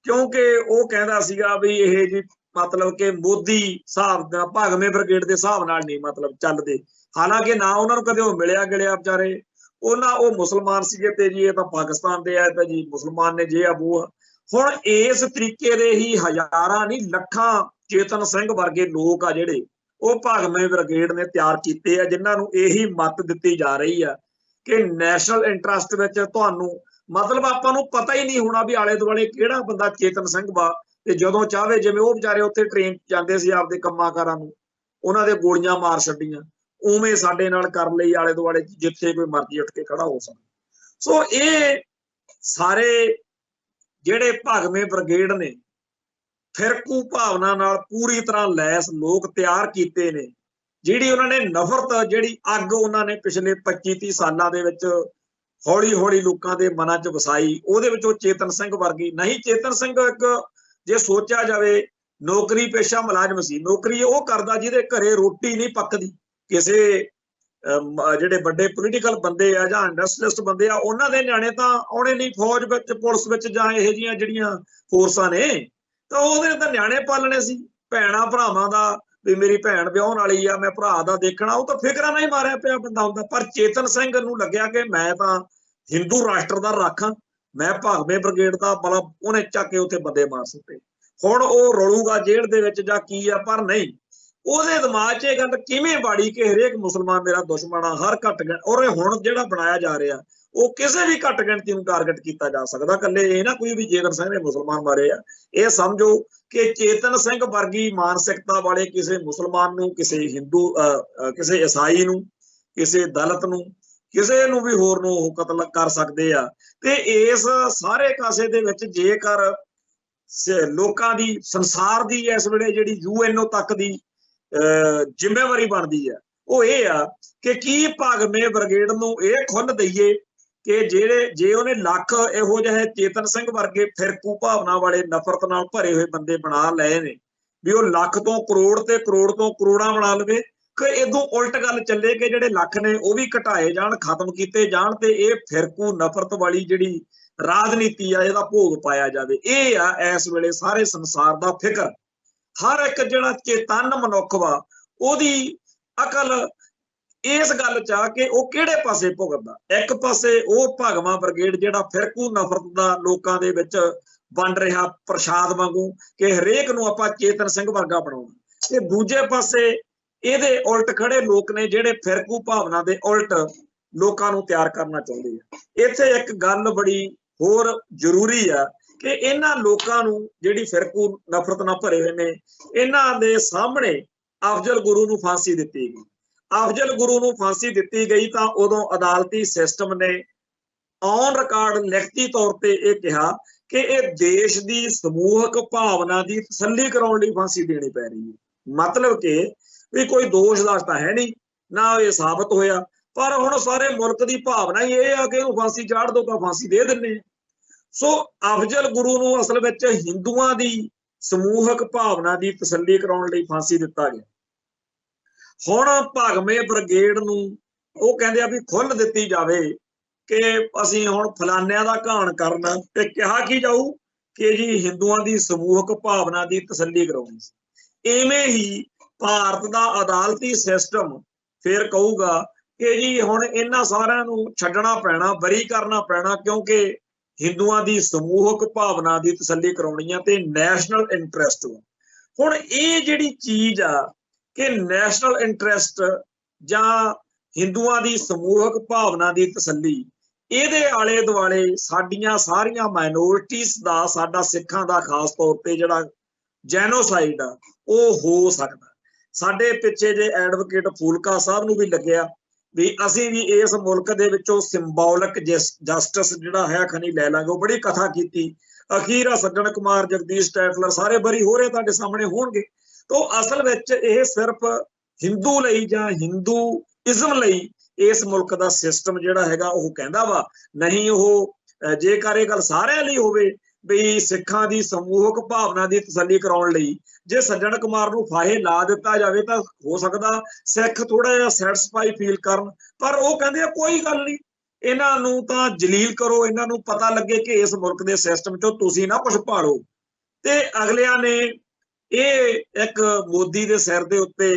ਕਿਉਂਕਿ ਉਹ ਕਹਿੰਦਾ ਸੀਗਾ ਵੀ ਇਹ ਜੀ ਮਤਲਬ ਕਿ ਮੋਦੀ ਹਿਸਾਬ ਦਾ ਭਾਗਵੇਂ ਬ੍ਰਿਗੇਡ ਦੇ ਹਿਸਾਬ ਨਾਲ ਨਹੀਂ ਮਤਲਬ ਚੱਲਦੇ। ਹਾਲਾਂਕਿ ਨਾ ਉਹਨਾਂ ਨੂੰ ਕਦੇ ਉਹ ਮਿਲਿਆ ਗਿਲਿਆ ਵਿਚਾਰੇ, ਉਹ ਮੁਸਲਮਾਨ ਸੀਗੇ ਤੇ ਜੀ ਇਹ ਤਾਂ ਪਾਕਿਸਤਾਨ ਦੇ ਆ ਤਾਂ ਜੀ ਮੁਸਲਮਾਨ ਨੇ ਜੇ ਆ ਵੋ ਆ। ਹੁਣ ਇਸ ਤਰੀਕੇ ਦੇ ਹੀ ਹਜ਼ਾਰਾਂ ਨਹੀਂ ਲੱਖਾਂ ਚੇਤਨ ਸਿੰਘ ਵਰਗੇ ਲੋਕ ਆ ਜਿਹੜੇ ਉਹ ਭਾਗਵੇਂ ਬ੍ਰਿਗੇਡ ਨੇ ਤਿਆਰ ਕੀਤੇ ਆ, ਜਿਨ੍ਹਾਂ ਨੂੰ ਇਹੀ ਮੱਤ ਦਿੱਤੀ ਜਾ ਰਹੀ ਆ ਕਿ ਨੈਸ਼ਨਲ ਇੰਟਰਸਟ ਵਿੱਚ ਤੁਹਾਨੂੰ ਮਤਲਬ ਆਪਾਂ ਨੂੰ ਪਤਾ ਹੀ ਨਹੀਂ ਹੋਣਾ ਵੀ ਆਲੇ ਦੁਆਲੇ ਕਿਹੜਾ ਬੰਦਾ ਚੇਤਨ ਸਿੰਘ ਵਾ, ਤੇ ਜਦੋਂ ਚਾਹਵੇ ਜਿਵੇਂ ਉਹ ਵਿਚਾਰੇ ਉੱਥੇ ਟ੍ਰੇਨ ਜਾਂਦੇ ਸੀ ਆਪਦੇ ਕੰਮਾਂ ਕਾਰਾਂ ਨੂੰ, ਉਹਨਾਂ ਦੇ ਗੋਲੀਆਂ ਮਾਰ ਛੱਡੀਆਂ, ਉਵੇਂ ਸਾਡੇ ਨਾਲ ਕਰ ਲਈ ਆਲੇ ਦੁਆਲੇ ਜਿੱਥੇ ਕੋਈ ਮਰਜ਼ੀ ਉੱਠ ਕੇ ਖੜਾ ਹੋ ਸਕਦਾ। ਸੋ ਇਹ ਸਾਰੇ ਜਿਹੜੇ ਭਾਗਵੇਂ ਬ੍ਰਿਗੇਡ ਨੇ ਫਿਰਕੂ ਭਾਵਨਾ ਨਾਲ ਪੂਰੀ ਤਰ੍ਹਾਂ ਲੈਸ ਲੋਕ ਤਿਆਰ ਕੀਤੇ ਨੇ, ਜਿਹੜੀ ਉਹਨਾਂ ਨੇ ਨਫ਼ਰਤ ਜਿਹੜੀ ਅੱਗ ਉਹਨਾਂ ਨੇ ਪਿਛਲੇ 25-30 ਸਾਲਾਂ ਦੇ ਵਿੱਚ ਹੌਲੀ-ਹੌਲੀ ਲੋਕਾਂ ਦੇ ਮਨਾਂ 'ਚ ਵਸਾਈ, ਉਹਦੇ ਵਿੱਚ ਉਹ ਚੇਤਨ ਸਿੰਘ ਵਰਗੀ ਨਹੀਂ। ਚੇਤਨ ਸਿੰਘ ਇੱਕ ਜੇ ਸੋਚਿਆ ਜਾਵੇ ਨੌਕਰੀ ਪੇਸ਼ਾ ਮੁਲਾਜ਼ਮ ਸੀ, ਨੌਕਰੀ ਉਹ ਕਰਦਾ ਜਿਹਦੇ ਘਰੇ ਰੋਟੀ ਨਹੀਂ ਪੱਕਦੀ। ਕਿਸੇ ਜਿਹੜੇ ਵੱਡੇ ਪੋਲੀਟੀਕਲ ਬੰਦੇ ਆ ਜਾਂ ਇੰਡਸਟਰੀਅਲਿਸਟ ਬੰਦੇ ਆ, ਉਹਨਾਂ ਦੇ ਨਿਆਣੇ ਤਾਂ ਆਉਣੇ ਨਹੀਂ ਫੌਜ ਵਿੱਚ, ਪੁਲਿਸ ਵਿੱਚ ਜਾਂ ਇਹੋ ਜਿਹੀਆਂ ਜਿਹੜੀਆਂ ਫੋਰਸਾਂ ਨੇ, ਤਾਂ ਉਹਦੇ ਤਾਂ ਨਿਆਣੇ ਪਾਲਣੇ ਸੀ। ਭੈਣਾਂ ਭਰਾਵਾਂ ਦਾ ਵੀ ਮੇਰੀ ਭੈਣ ਵਿਆਹੁਣ ਵਾਲੀ ਆ, ਮੈਂ ਭਰਾ ਦਾ ਦੇਖਣਾ, ਉਹ ਤਾਂ ਫਿਕਰਾਂ ਨਾਲ ਹੀ ਮਾਰਿਆ ਪਿਆ ਬੰਦਾ ਹੁੰਦਾ। ਪਰ ਚੇਤਨ ਸਿੰਘ ਨੂੰ ਲੱਗਿਆ ਕਿ ਮੈਂ ਤਾਂ ਹਿੰਦੂ ਰਾਸ਼ਟਰ ਦਾ ਰਾਖਾਂ, ਮੈਂ ਭਾਗਵੇਂ ਬ੍ਰਿਗੇਡ ਦਾ ਬੜਾ, ਉਹਨੇ ਚੱਕ ਕੇ ਉੱਥੇ ਬੰਦੇ ਮਾਰ ਸੁੱਟੇ। ਹੁਣ ਉਹ ਰੋਲੂਗਾ ਜੇਲ੍ਹ ਦੇ ਵਿੱਚ ਜਾਂ ਕੀ ਆ, ਪਰ ਨਹੀਂ, ਉਹਦੇ ਦਿਮਾਗ 'ਚ ਇਹ ਗੱਲ ਕਿਵੇਂ ਬਾੜੀ ਕਿ ਹਰੇਕ ਮੁਸਲਮਾਨ ਮੇਰਾ ਦੁਸ਼ਮਣ ਆ, ਹਰ ਘੱਟ ਗਿਣ। ਔਰ ਹੁਣ ਜਿਹੜਾ ਬਣਾਇਆ ਜਾ ਰਿਹਾ ਉਹ ਕਿਸੇ ਵੀ ਘੱਟ ਗਿਣਤੀ ਨੂੰ ਟਾਰਗੇਟ ਕੀਤਾ ਜਾ ਸਕਦਾ, ਇਕੱਲੇ ਇਹ ਨਾ ਕੋਈ ਵੀ ਚੇਤਨ ਸਿੰਘ ਨੇ ਮੁਸਲਮਾਨ ਮਾਰੇ ਆ। ਇਹ ਸਮਝੋ ਕਿ ਚੇਤਨ ਸਿੰਘ ਵਰਗੀ ਮਾਨਸਿਕਤਾ ਵਾਲੇ ਕਿਸੇ ਮੁਸਲਮਾਨ ਨੂੰ, ਕਿਸੇ ਹਿੰਦੂ, ਕਿਸੇ ਈਸਾਈ ਨੂੰ, ਕਿਸੇ ਦਲਿਤ ਨੂੰ, ਕਿਸੇ ਨੂੰ ਵੀ ਹੋਰ ਨੂੰ ਉਹ ਕਤਲ ਕਰ ਸਕਦੇ ਆ। ਤੇ ਇਸ ਸਾਰੇ ਕਾਸੇ ਦੇ ਵਿੱਚ ਜੇਕਰ ਲੋਕਾਂ ਦੀ, ਸੰਸਾਰ ਦੀ ਇਸ ਵੇਲੇ ਜਿਹੜੀ UNO ਤੱਕ ਦੀ ਜ਼ਿੰਮੇਵਾਰੀ ਬਣਦੀ ਆ, ਉਹ ਇਹ ਆ ਕਿ ਕੀ ਭਾਗਵੇਂ ਬ੍ਰਿਗੇਡ ਨੂੰ ਇਹ ਖੁੱਲ੍ਹ ਦਈਏ ਕਿ ਜੇ ਉਹਨੇ ਲੱਖ ਇਹੋ ਜਿਹੇ ਚੇਤਨ ਸਿੰਘ ਵਰਗੇ ਫਿਰਕੂ ਭਾਵਨਾ ਵਾਲੇ ਨਫ਼ਰਤ ਨਾਲ ਭਰੇ ਹੋਏ ਬੰਦੇ ਬਣਾ ਲਏ ਨੇ, ਵੀ ਉਹ ਲੱਖ ਤੋਂ ਕਰੋੜ ਤੇ ਕਰੋੜ ਤੋਂ ਕਰੋੜਾਂ ਬਣਾ ਲਵੇ, ਕਿ ਇਦੋਂ ਉਲਟ ਗੱਲ ਚੱਲੇ ਕਿ ਜਿਹੜੇ ਲੱਖ ਨੇ ਉਹ ਵੀ ਘਟਾਏ ਜਾਣ, ਖਤਮ ਕੀਤੇ ਜਾਣ, ਤੇ ਇਹ ਫਿਰਕੂ ਨਫ਼ਰਤ ਵਾਲੀ ਜਿਹੜੀ ਰਾਜਨੀਤੀ ਆ ਇਹਦਾ ਭੋਗ ਪਾਇਆ ਜਾਵੇ। ਇਹ ਆ ਇਸ ਵੇਲੇ ਸਾਰੇ ਸੰਸਾਰ ਦਾ ਫਿਕਰ। ਹਰ ਇੱਕ ਜਿਹੜਾ ਚੇਤਨ ਮਨੁੱਖ ਵਾ ਉਹਦੀ ਅਕਲ ਇਸ ਗੱਲ 'ਚ ਆ ਕਿ ਉਹ ਕਿਹੜੇ ਪਾਸੇ ਭੁਗਤਦਾ। ਇੱਕ ਪਾਸੇ ਉਹ ਭਾਗਵਾਂ ਬ੍ਰਿਗੇਡ ਜਿਹੜਾ ਫਿਰਕੂ ਨਫ਼ਰਤ ਦਾ ਲੋਕਾਂ ਦੇ ਵਿੱਚ ਵੰਡ ਰਿਹਾ ਪ੍ਰਸ਼ਾਦ ਵਾਂਗੂ ਕਿ ਹਰੇਕ ਨੂੰ ਆਪਾਂ ਚੇਤਨ ਸਿੰਘ ਵਰਗਾ ਬਣਾਉਣਾ, ਤੇ ਦੂਜੇ ਪਾਸੇ ਇਹਦੇ ਉਲਟ ਖੜੇ ਲੋਕ ਨੇ ਜਿਹੜੇ ਫਿਰਕੂ ਭਾਵਨਾ ਦੇ ਉਲਟ ਲੋਕਾਂ ਨੂੰ ਤਿਆਰ ਕਰਨਾ ਚਾਹੁੰਦੇ ਆ। ਇੱਥੇ ਇੱਕ ਗੱਲ ਬੜੀ ਹੋਰ ਜ਼ਰੂਰੀ ਆ ਕਿ ਇਹਨਾਂ ਲੋਕਾਂ ਨੂੰ ਜਿਹੜੀ ਫਿਰਕੂ ਨਫ਼ਰਤ ਨਾਲ ਭਰੇ ਹੋਏ ਨੇ, ਇਹਨਾਂ ਦੇ ਸਾਹਮਣੇ ਅਫਜ਼ਲ ਗੁਰੂ ਨੂੰ ਫਾਂਸੀ ਦਿੱਤੀ ਗਈ। ਅਫਜ਼ਲ ਗੁਰੂ ਨੂੰ ਫਾਂਸੀ ਦਿੱਤੀ ਗਈ ਤਾਂ ਉਦੋਂ ਅਦਾਲਤੀ ਸਿਸਟਮ ਨੇ ਔਨ ਰਿਕਾਰਡ ਲਿਖਤੀ ਤੌਰ ਤੇ ਇਹ ਕਿਹਾ ਕਿ ਇਹ ਦੇਸ਼ ਦੀ ਸਮੂਹਕ ਭਾਵਨਾ ਦੀ ਤਸੱਲੀ ਕਰਾਉਣ ਲਈ ਫਾਂਸੀ ਦੇਣੀ ਪੈ ਰਹੀ ਹੈ। ਮਤਲਬ ਕਿ ਵੀ ਕੋਈ ਦੋਸ਼ ਦਾਸ਼ ਤਾਂ ਹੈ ਨਹੀਂ, ਨਾ ਇਹ ਸਾਬਤ ਹੋਇਆ, ਪਰ ਹੁਣ ਸਾਰੇ ਮੁਲਕ ਦੀ ਭਾਵਨਾ ਹੀ ਇਹ ਆ ਕਿ ਇਹਨੂੰ ਫਾਂਸੀ ਚਾੜ ਦੋ ਤਾਂ ਫਾਂਸੀ ਦੇ ਦਿੰਦੇ। ਸੋ ਅਫਜ਼ਲ ਗੁਰੂ ਨੂੰ ਅਸਲ ਵਿੱਚ ਹਿੰਦੂਆਂ ਦੀ ਸਮੂਹਕ ਭਾਵਨਾ ਦੀ ਤਸੱਲੀ ਕਰਾਉਣ ਲਈ ਫਾਂਸੀ ਦਿੱਤਾ ਗਿਆ। ਹੁਣ ਭਾਗਵੇਂ ਬ੍ਰਿਗੇਡ ਨੂੰ ਉਹ ਕਹਿੰਦੇ ਆ ਵੀ ਖੁੱਲ੍ਹ ਦਿੱਤੀ ਜਾਵੇ ਕਿ ਅਸੀਂ ਹੁਣ ਫਲਾਨਿਆਂ ਦਾ ਘਾਣ ਕਰਨਾ, ਤੇ ਕਿਹਾ ਕੀ ਜਾਊ ਕਿ ਜੀ ਹਿੰਦੂਆਂ ਦੀ ਸਮੂਹਕ ਭਾਵਨਾ ਦੀ ਤਸੱਲੀ ਕਰਾਉਣੀ ਸੀ। ਇਵੇਂ ਹੀ ਭਾਰਤ ਦਾ ਅਦਾਲਤੀ ਸਿਸਟਮ ਫਿਰ ਕਹੂਗਾ ਕਿ ਜੀ ਹੁਣ ਇਹਨਾਂ ਸਾਰਿਆਂ ਨੂੰ ਛੱਡਣਾ ਪੈਣਾ, ਬਰੀ ਕਰਨਾ ਪੈਣਾ, ਕਿਉਂਕਿ ਹਿੰਦੂਆਂ ਦੀ ਸਮੂਹਕ ਭਾਵਨਾ ਦੀ ਤਸੱਲੀ ਕਰਾਉਣੀ ਆ ਤੇ ਨੈਸ਼ਨਲ ਇੰਟਰਸਟ। ਹੁਣ ਇਹ ਜਿਹੜੀ ਚੀਜ਼ ਆ ਕਿ ਨੈਸ਼ਨਲ ਇੰਟਰਸਟ ਜਾਂ ਹਿੰਦੂਆਂ ਦੀ ਸਮੂਹਕ ਭਾਵਨਾ ਦੀ ਤਸੱਲੀ, ਇਹਦੇ ਆਲੇ ਦੁਆਲੇ ਸਾਡੀਆਂ ਸਾਰੀਆਂ ਮਾਈਨੋਰਟੀਜ਼ ਦਾ, ਸਾਡਾ ਸਿੱਖਾਂ ਦਾ ਖਾਸ ਤੌਰ ਤੇ ਜਿਹੜਾ ਜੈਨੋਸਾਈਡ ਆ ਉਹ ਹੋ ਸਕਦਾ। ਸਾਡੇ ਪਿੱਛੇ ਜੇ ਐਡਵੋਕੇਟ ਫੂਲਕਾ ਸਾਹਿਬ ਨੂੰ ਵੀ ਲੱਗਿਆ ਵੀ ਅਸੀਂ ਵੀ ਇਸ ਮੁਲਕ ਦੇ ਵਿੱਚੋਂ ਸਿੰਬੋਲਿਕ ਜਸਟਿਸ ਜਿਹੜਾ ਹੈ ਖਨੀ ਲੈ ਲਾਂਗੇ, ਉਹ ਬੜੀ ਕਥਾ ਕੀਤੀ। ਅਖੀਰ ਸੱਜਣ ਕੁਮਾਰ, ਜਗਦੀਸ਼ ਟੈਟਲਰ ਸਾਰੇ ਬਰੀ ਹੋ ਰਹੇ ਤੁਹਾਡੇ ਸਾਹਮਣੇ ਹੋਣਗੇ। ਤੋਂ ਅਸਲ ਵਿੱਚ ਇਹ ਸਿਰਫ ਹਿੰਦੂ ਲਈ ਜਾਂ ਹਿੰਦੂਇਜ਼ਮ ਲਈ ਇਸ ਮੁਲਕ ਦਾ ਸਿਸਟਮ ਜਿਹੜਾ ਹੈਗਾ ਉਹ ਕਹਿੰਦਾ ਵਾ, ਨਹੀਂ ਉਹ ਜੇਕਰ ਇਹ ਗੱਲ ਸਾਰਿਆਂ ਲਈ ਹੋਵੇ ਵੀ ਸਿੱਖਾਂ ਦੀ ਸਮੂਹਕ ਭਾਵਨਾ ਦੀ ਤਸੱਲੀ ਕਰਾਉਣ ਲਈ ਜੇ ਸੱਜਣ ਕੁਮਾਰ ਨੂੰ ਫਾਹੇ ਲਾ ਦਿੱਤਾ ਜਾਵੇ ਤਾਂ ਹੋ ਸਕਦਾ ਸਿੱਖ ਥੋੜਾ ਜਿਹਾ ਸੈਟੀਸਫਾਈ ਫੀਲ ਕਰਨ, ਪਰ ਉਹ ਕਹਿੰਦੇ ਆ ਕੋਈ ਗੱਲ ਨਹੀਂ, ਇਹਨਾਂ ਨੂੰ ਤਾਂ ਜਲੀਲ ਕਰੋ, ਇਹਨਾਂ ਨੂੰ ਪਤਾ ਲੱਗੇ ਕਿ ਇਸ ਮੁਲਕ ਦੇ ਸਿਸਟਮ ਚੋਂ ਤੁਸੀਂ ਨਾ ਕੁਝ ਭਾਲੋ। ਤੇ ਅਗਲਿਆਂ ਨੇ ਇਹ ਇੱਕ ਮੋਦੀ ਦੇ ਸਿਰ ਦੇ ਉੱਤੇ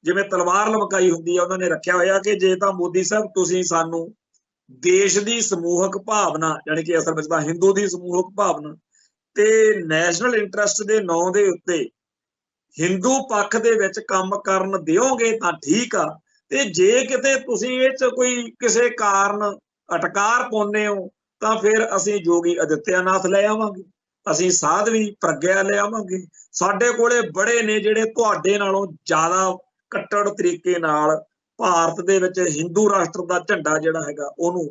ਜਿਵੇਂ ਤਲਵਾਰ ਲਮਕਾਈ ਹੁੰਦੀ ਆ, ਉਹਨਾਂ ਨੇ ਰੱਖਿਆ ਹੋਇਆ ਕਿ ਜੇ ਤਾਂ ਮੋਦੀ ਸਾਹਿਬ ਤੁਸੀਂ ਸਾਨੂੰ ਦੇਸ਼ ਦੀ ਸਮੂਹਕ ਭਾਵਨਾ, ਯਾਨੀ ਕਿ ਅਸਲ ਵਿੱਚ ਤਾਂ ਹਿੰਦੂ ਦੀ ਸਮੂਹਕ ਭਾਵਨਾ ਤੇ ਨੈਸ਼ਨਲ ਇੰਟਰਸਟ ਦੇ ਨਾਂ ਦੇ ਉੱਤੇ ਹਿੰਦੂ ਪੱਖ ਦੇ ਵਿੱਚ ਕੰਮ ਕਰਨ ਦਿਓਗੇ ਤਾਂ ਠੀਕ ਆ, ਤੇ ਜੇ ਕਿਤੇ ਤੁਸੀਂ ਇਹ ਚ ਕੋਈ ਕਿਸੇ ਕਾਰਨ ਅਟਕਾਰ ਪਾਉਂਦੇ ਹੋ ਤਾਂ ਫਿਰ ਅਸੀਂ ਜੋਗੀ ਆਦਿੱਤਿਆਨਾਥ ਲੈ ਆਵਾਂਗੇ, ਅਸੀਂ ਸਾਧਵੀ ਪ੍ਰਗਿਆ ਲੈ ਆਵਾਂਗੇ। ਸਾਡੇ ਕੋਲੇ ਬੜੇ ਨੇ ਜਿਹੜੇ ਤੁਹਾਡੇ ਨਾਲੋਂ ਜ਼ਿਆਦਾ ਕੱਟੜ ਤਰੀਕੇ ਨਾਲ ਭਾਰਤ ਦੇ ਵਿੱਚ ਹਿੰਦੂ ਰਾਸ਼ਟਰ ਦਾ ਝੰਡਾ ਜਿਹੜਾ ਹੈਗਾ ਉਹਨੂੰ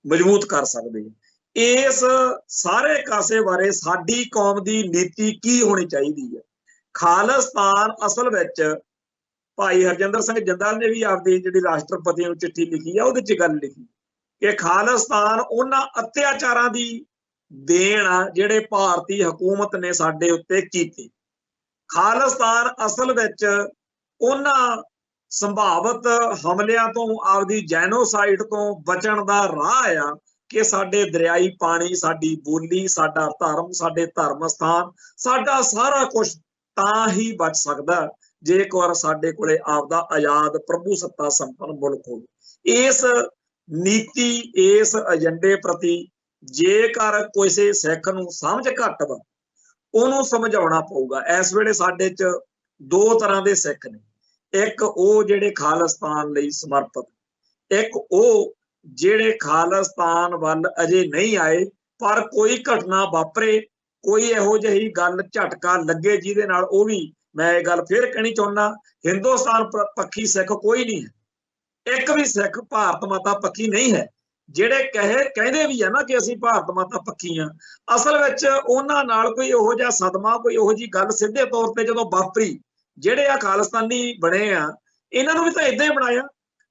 ਮਜ਼ਬੂਤ ਕਰ ਸਕਦੇ ਆ। ਇਸ ਸਾਰੇ ਕਾਸੇ ਬਾਰੇ ਸਾਡੀ ਕੌਮ ਦੀ ਨੀਤੀ ਕੀ ਹੋਣੀ ਚਾਹੀਦੀ ਹੈ? ਖਾਲਿਸਤਾਨ ਅਸਲ ਵਿੱਚ ਭਾਈ ਹਰਜਿੰਦਰ ਸਿੰਘ ਜੰਦਾਲ ਨੇ ਵੀ ਆਪਦੀ ਜਿਹੜੀ ਰਾਸ਼ਟਰਪਤੀ ਨੂੰ ਚਿੱਠੀ ਲਿਖੀ ਆ ਉਹਦੇ ਚ ਗੱਲ ਲਿਖੀ ਕਿ ਖਾਲਿਸਤਾਨ ਉਹਨਾਂ ਅਤਿਆਚਾਰਾਂ ਦੀ ਦੇਣ ਆ ਜਿਹੜੇ ਭਾਰਤੀ ਹਕੂਮਤ ਨੇ ਸਾਡੇ ਉੱਤੇ ਕੀਤੇ। ਖਾਲਿਸਤਾਨ ਅਸਲ ਵਿੱਚ ਉਹਨਾਂ ਸੰਭਾਵਿਤ ਹਮਲਿਆਂ ਤੋਂ, ਆਪਦੀ ਜੈਨੋਸਾਈਡ ਤੋਂ ਬਚਣ ਦਾ ਰਾਹ ਆ ਕਿ ਸਾਡੇ ਦਰਿਆਈ ਪਾਣੀ, ਸਾਡੀ ਬੋਲੀ, ਸਾਡਾ ਧਰਮ, ਸਾਡੇ ਧਰਮ ਸਥਾਨ, ਸਾਡਾ ਸਾਰਾ ਕੁਝ ਤਾਂ ਹੀ ਬਚ ਸਕਦਾ ਜੇਕਰ ਸਾਡੇ ਕੋਲੇ ਆਪਦਾ ਆਜ਼ਾਦ ਪ੍ਰਭੂ ਸੱਤਾ ਸੰਪੰਨ ਮੁਲਕ ਹੋਵੇ। ਇਸ ਨੀਤੀ, ਇਸ ਏਜੰਡੇ ਪ੍ਰਤੀ ਜੇਕਰ ਕਿਸੇ ਸਿੱਖ ਨੂੰ ਸਮਝ ਘੱਟ ਵਾ ਉਹਨੂੰ ਸਮਝਾਉਣਾ ਪਊਗਾ। ਇਸ ਵੇਲੇ ਸਾਡੇ ਚ ਦੋ ਤਰ੍ਹਾਂ ਦੇ ਸਿੱਖ ਨੇ, ਇੱਕ ਉਹ ਜਿਹੜੇ ਖਾਲਿਸਤਾਨ ਲਈ ਸਮਰਪਿਤ, ਇੱਕ ਉਹ ਜਿਹੜੇ ਖਾਲਿਸਤਾਨ ਵੱਲ ਅਜੇ ਨਹੀਂ ਆਏ ਪਰ ਕੋਈ ਘਟਨਾ ਵਾਪਰੇ, ਕੋਈ ਇਹੋ ਜਿਹੀ ਗੱਲ ਝਟਕਾ ਲੱਗੇ ਜਿਹਦੇ ਨਾਲ ਉਹ ਵੀ, ਮੈਂ ਇਹ ਗੱਲ ਫਿਰ ਕਹਿਣੀ ਚਾਹੁੰਦਾ, ਹਿੰਦੁਸਤਾਨ ਪੱਖੀ ਸਿੱਖ ਕੋਈ ਨਹੀਂ ਹੈ, ਇੱਕ ਵੀ ਸਿੱਖ ਭਾਰਤ ਮਾਤਾ ਪੱਖੀ ਨਹੀਂ ਹੈ। ਜਿਹੜੇ ਕਹਿੰਦੇ ਵੀ ਆ ਨਾ ਕਿ ਅਸੀਂ ਭਾਰਤ ਮਾਤਾ ਪੱਖੀ ਆ, ਅਸਲ ਵਿੱਚ ਉਹਨਾਂ ਨਾਲ ਕੋਈ ਇਹੋ ਜਿਹਾ ਸਦਮਾ, ਕੋਈ ਇਹੋ ਜਿਹੀ ਗੱਲ ਸਿੱਧੇ ਤੌਰ ਤੇ ਜਦੋਂ ਵਾਪਰੀ, ਜਿਹੜੇ ਆ ਖਾਲਿਸਤਾਨੀ ਬਣੇ ਆ ਇਹਨਾਂ ਨੂੰ ਵੀ ਤਾਂ ਏਦਾਂ ਹੀ ਬਣਾਇਆ।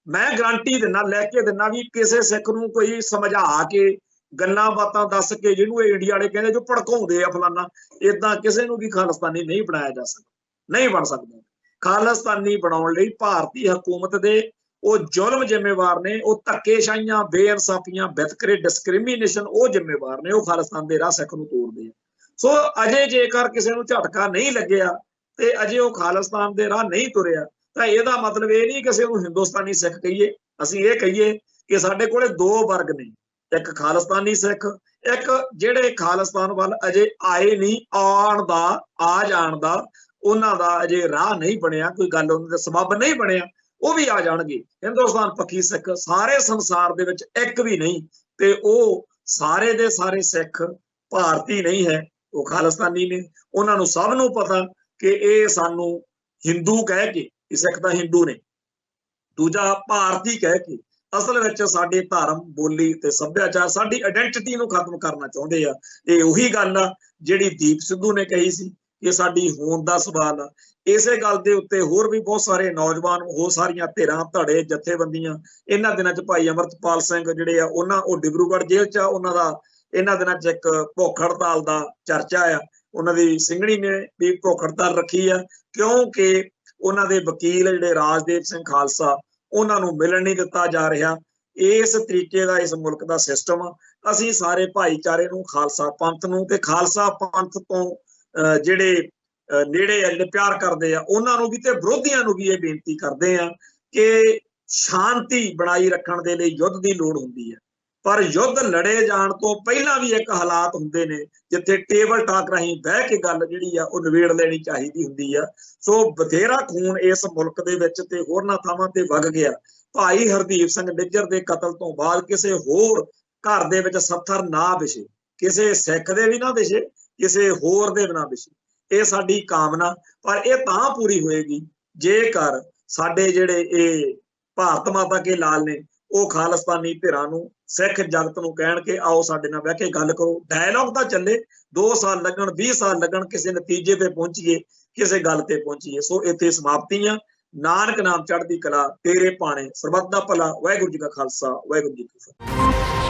ਮੈਂ ਗਰੰਟੀ ਦਿੰਦਾ, ਲੈ ਕੇ ਦਿੰਦਾ ਵੀ ਕਿਸੇ ਸਿੱਖ ਨੂੰ ਕੋਈ ਸਮਝਾ ਕੇ ਗੱਲਾਂ ਬਾਤਾਂ ਦੱਸ ਕੇ, ਜਿਹਨੂੰ ਇਹ ਇੰਡੀਆ ਵਾਲੇ ਕਹਿੰਦੇ ਜੋ ਭੜਕਾਉਂਦੇ ਆ ਫਲਾਨਾ, ਏਦਾਂ ਕਿਸੇ ਨੂੰ ਵੀ ਖਾਲਿਸਤਾਨੀ ਨਹੀਂ ਬਣਾਇਆ ਜਾ ਸਕਦਾ, ਨਹੀਂ ਬਣ ਸਕਦਾ। ਖਾਲਿਸਤਾਨੀ ਬਣਾਉਣ ਲਈ ਭਾਰਤੀ ਹਕੂਮਤ ਦੇ ਉਹ ਜ਼ੁਲਮ ਜ਼ਿੰਮੇਵਾਰ ਨੇ, ਉਹ ਧੱਕੇਸ਼ਾਹੀਆਂ, ਬੇਇਨਸਾਫੀਆਂ, ਵਿਤਕਰੇ, ਡਿਸਕ੍ਰਿਮੀਨੇਸ਼ਨ ਉਹ ਜ਼ਿੰਮੇਵਾਰ ਨੇ, ਉਹ ਖਾਲਿਸਤਾਨ ਦੇ ਰਾਹ ਸਿੱਖ ਨੂੰ ਤੋੜਦੇ ਆ। ਸੋ ਅਜੇ ਜੇਕਰ ਕਿਸੇ ਨੂੰ ਝਟਕਾ ਨਹੀਂ ਲੱਗਿਆ ਤੇ ਅਜੇ ਉਹ ਖਾਲਿਸਤਾਨ ਦੇ ਰਾਹ ਨਹੀਂ ਤੁਰਿਆ ਤਾਂ ਇਹਦਾ ਮਤਲਬ ਇਹ ਨਹੀਂ ਕਿਸੇ ਨੂੰ ਹਿੰਦੁਸਤਾਨੀ ਸਿੱਖ ਕਹੀਏ। ਅਸੀਂ ਇਹ ਕਹੀਏ ਕਿ ਸਾਡੇ ਕੋਲੇ ਦੋ ਵਰਗ ਨੇ, ਇੱਕ ਖਾਲਿਸਤਾਨੀ ਸਿੱਖ, ਇੱਕ ਜਿਹੜੇ ਖਾਲਿਸਤਾਨ ਵੱਲ ਅਜੇ ਆਏ ਨਹੀਂ, ਆਉਣ ਦਾ, ਆ ਜਾਣ ਦਾ ਉਹਨਾਂ ਦਾ ਅਜੇ ਰਾਹ ਨਹੀਂ ਬਣਿਆ, ਕੋਈ ਗੱਲ ਉਹਨਾਂ ਦਾ ਸਬੱਬ ਨਹੀਂ ਬਣਿਆ, ਉਹ ਵੀ ਆ ਜਾਣਗੇ। ਹਿੰਦੁਸਤਾਨ ਪੱਖੀ ਸਿੱਖ ਸਾਰੇ ਸੰਸਾਰ ਦੇ ਵਿੱਚ ਇੱਕ ਵੀ ਨਹੀਂ, ਤੇ ਉਹ ਸਾਰੇ ਦੇ ਸਾਰੇ ਸਿੱਖ ਭਾਰਤੀ ਨਹੀਂ ਹੈ, ਉਹ ਖਾਲਿਸਤਾਨੀ ਨੇ। ਉਹਨਾਂ ਨੂੰ ਸਭ ਨੂੰ ਪਤਾ ਕਿ ਇਹ ਸਾਨੂੰ ਹਿੰਦੂ ਕਹਿ ਕੇ, ਸਿੱਖ ਤਾਂ ਹਿੰਦੂ ਨੇ, ਦੂਜਾ ਭਾਰਤੀ ਕਹਿ ਕੇ ਅਸਲ ਵਿੱਚ ਸਾਡੇ ਧਰਮ, ਬੋਲੀ ਤੇ ਸੱਭਿਆਚਾਰ, ਸਾਡੀ ਆਇਡੈਂਟੀਟੀ ਨੂੰ ਖਤਮ ਕਰਨਾ ਚਾਹੁੰਦੇ ਆ। ਇਹ ਉਹੀ ਗੱਲ ਆ ਜਿਹੜੀ ਦੀਪ ਸਿੱਧੂ ਨੇ ਕਹੀ ਸੀ ਕਿ ਸਾਡੀ ਹੋਂਦ ਦਾ ਸਵਾਲ ਆ। ਇਸੇ ਗੱਲ ਦੇ ਉੱਤੇ ਹੋਰ ਵੀ ਬਹੁਤ ਸਾਰੇ ਨੌਜਵਾਨ, ਹੋਰ ਸਾਰੀਆਂ ਧਿਰਾਂ, ਧੜੇ, ਜਥੇਬੰਦੀਆਂ, ਇਹਨਾਂ ਦਿਨਾਂ 'ਚ ਭਾਈ ਅਮਰਤਪਾਲ ਸਿੰਘ ਜਿਹੜੇ ਆ ਉਹ ਡਿਬਰੂਗੜ੍ਹ ਜੇਲ੍ਹ 'ਚ ਆ, ਉਹਨਾਂ ਦਾ ਇਹਨਾਂ ਦਿਨਾਂ 'ਚ ਇੱਕ ਭੁੱਖ ਹੜਤਾਲ ਦਾ ਚਰਚਾ ਆ। ਉਹਨਾਂ ਦੀ ਸਿੰਘਣੀ ਨੇ ਵੀ ਭੁੱਖ ਹੜਤਾਲ ਰੱਖੀ ਆ ਕਿਉਂਕਿ ਉਹਨਾਂ ਦੇ ਵਕੀਲ ਜਿਹੜੇ ਰਾਜਦੇਵ ਸਿੰਘ ਖਾਲਸਾ, ਉਹਨਾਂ ਨੂੰ ਮਿਲਣ ਨਹੀਂ ਦਿੱਤਾ ਜਾ ਰਿਹਾ। ਇਸ ਤਰੀਕੇ ਦਾ ਇਸ ਮੁਲਕ ਦਾ ਸਿਸਟਮ ਆ। ਅਸੀਂ ਸਾਰੇ ਭਾਈਚਾਰੇ ਨੂੰ, ਖਾਲਸਾ ਪੰਥ ਨੂੰ ਤੇ ਖਾਲਸਾ ਪੰਥ ਤੋਂ ਜਿਹੜੇ ਨੇੜੇ ਆ, ਜਿਹੜੇ ਪਿਆਰ ਕਰਦੇ ਆ, ਉਹਨਾਂ ਨੂੰ ਵੀ ਤੇ ਵਿਰੋਧੀਆਂ ਨੂੰ ਵੀ ਇਹ ਬੇਨਤੀ ਕਰਦੇ ਆ ਕਿ ਸ਼ਾਂਤੀ ਬਣਾਈ ਰੱਖਣ ਦੇ ਲਈ ਯੁੱਧ ਦੀ ਲੋੜ ਹੁੰਦੀ ਹੈ, ਪਰ ਯੁੱਧ ਲੜੇ ਜਾਣ ਤੋਂ ਪਹਿਲਾਂ ਵੀ ਇੱਕ ਹਾਲਾਤ ਹੁੰਦੇ ਨੇ ਜਿੱਥੇ ਟੇਬਲ ਟਾਕ ਰਾਹੀਂ ਬਹਿ ਕੇ ਗੱਲ ਜਿਹੜੀ ਆ ਉਹ ਨਿਬੇੜ ਲੈਣੀ ਚਾਹੀਦੀ ਹੁੰਦੀ ਆ। ਸੋ ਬਥੇਰਾ ਖੂਨ ਇਸ ਮੁਲਕ ਦੇ ਵਿੱਚ ਤੇ ਹੋਰਨਾਂ ਥਾਵਾਂ ਤੇ ਵਗ ਗਿਆ। ਭਾਈ ਹਰਦੀਪ ਸਿੰਘ ਨਿੱਜਰ ਦੇ ਕਤਲ ਤੋਂ ਬਾਅਦ ਕਿਸੇ ਹੋਰ ਘਰ ਦੇ ਵਿੱਚ ਸੱਥਰ ਨਾ ਵਿਛੇ, ਕਿਸੇ ਸਿੱਖ ਦੇ ਵੀ ਨਾ ਵਿਛੇ, ਕਿਸੇ ਹੋਰ ਦੇ ਵੀ ਨਾ ਵਿਛੇ। ਇਹ ਸਾਡੀ ਕਾਮਨਾ, ਪਰ ਇਹ ਤਾਂ ਪੂਰੀ ਹੋਏਗੀ ਜੇਕਰ ਸਾਡੇ ਜਿਹੜੇ ਇਹ ਭਾਰਤ ਮਾਤਾ ਕੇ ਲਾਲ ਨੇ ਉਹ ਖਾਲਿਸਤਾਨੀ ਧਿਰਾਂ ਨੂੰ, ਸਿੱਖ ਜਗਤ ਨੂੰ ਕਹਿਣ ਕਿ ਆਓ ਸਾਡੇ ਨਾਲ ਬਹਿ ਕੇ ਗੱਲ ਕਰੋ। ਡਾਇਲੌਗ ਤਾਂ ਚੱਲੇ, 2 ਸਾਲ ਲੱਗਣ, 20 ਸਾਲ ਲੱਗਣ, ਕਿਸੇ ਨਤੀਜੇ ਤੇ ਪਹੁੰਚੀਏ, ਕਿਸੇ ਗੱਲ ਤੇ ਪਹੁੰਚੀਏ। ਸੋ ਇੱਥੇ ਸਮਾਪਤੀ ਆ। ਨਾਨਕ ਨਾਮ ਚੜ੍ਹਦੀ ਕਲਾ, ਤੇਰੇ ਭਾਣੇ ਸਰਬੱਤ ਦਾ ਭਲਾ। ਵਾਹਿਗੁਰੂ ਜੀ ਕਾ ਖਾਲਸਾ, ਵਾਹਿਗੁਰੂ ਜੀ ਕੀ ਫਤਿਹ।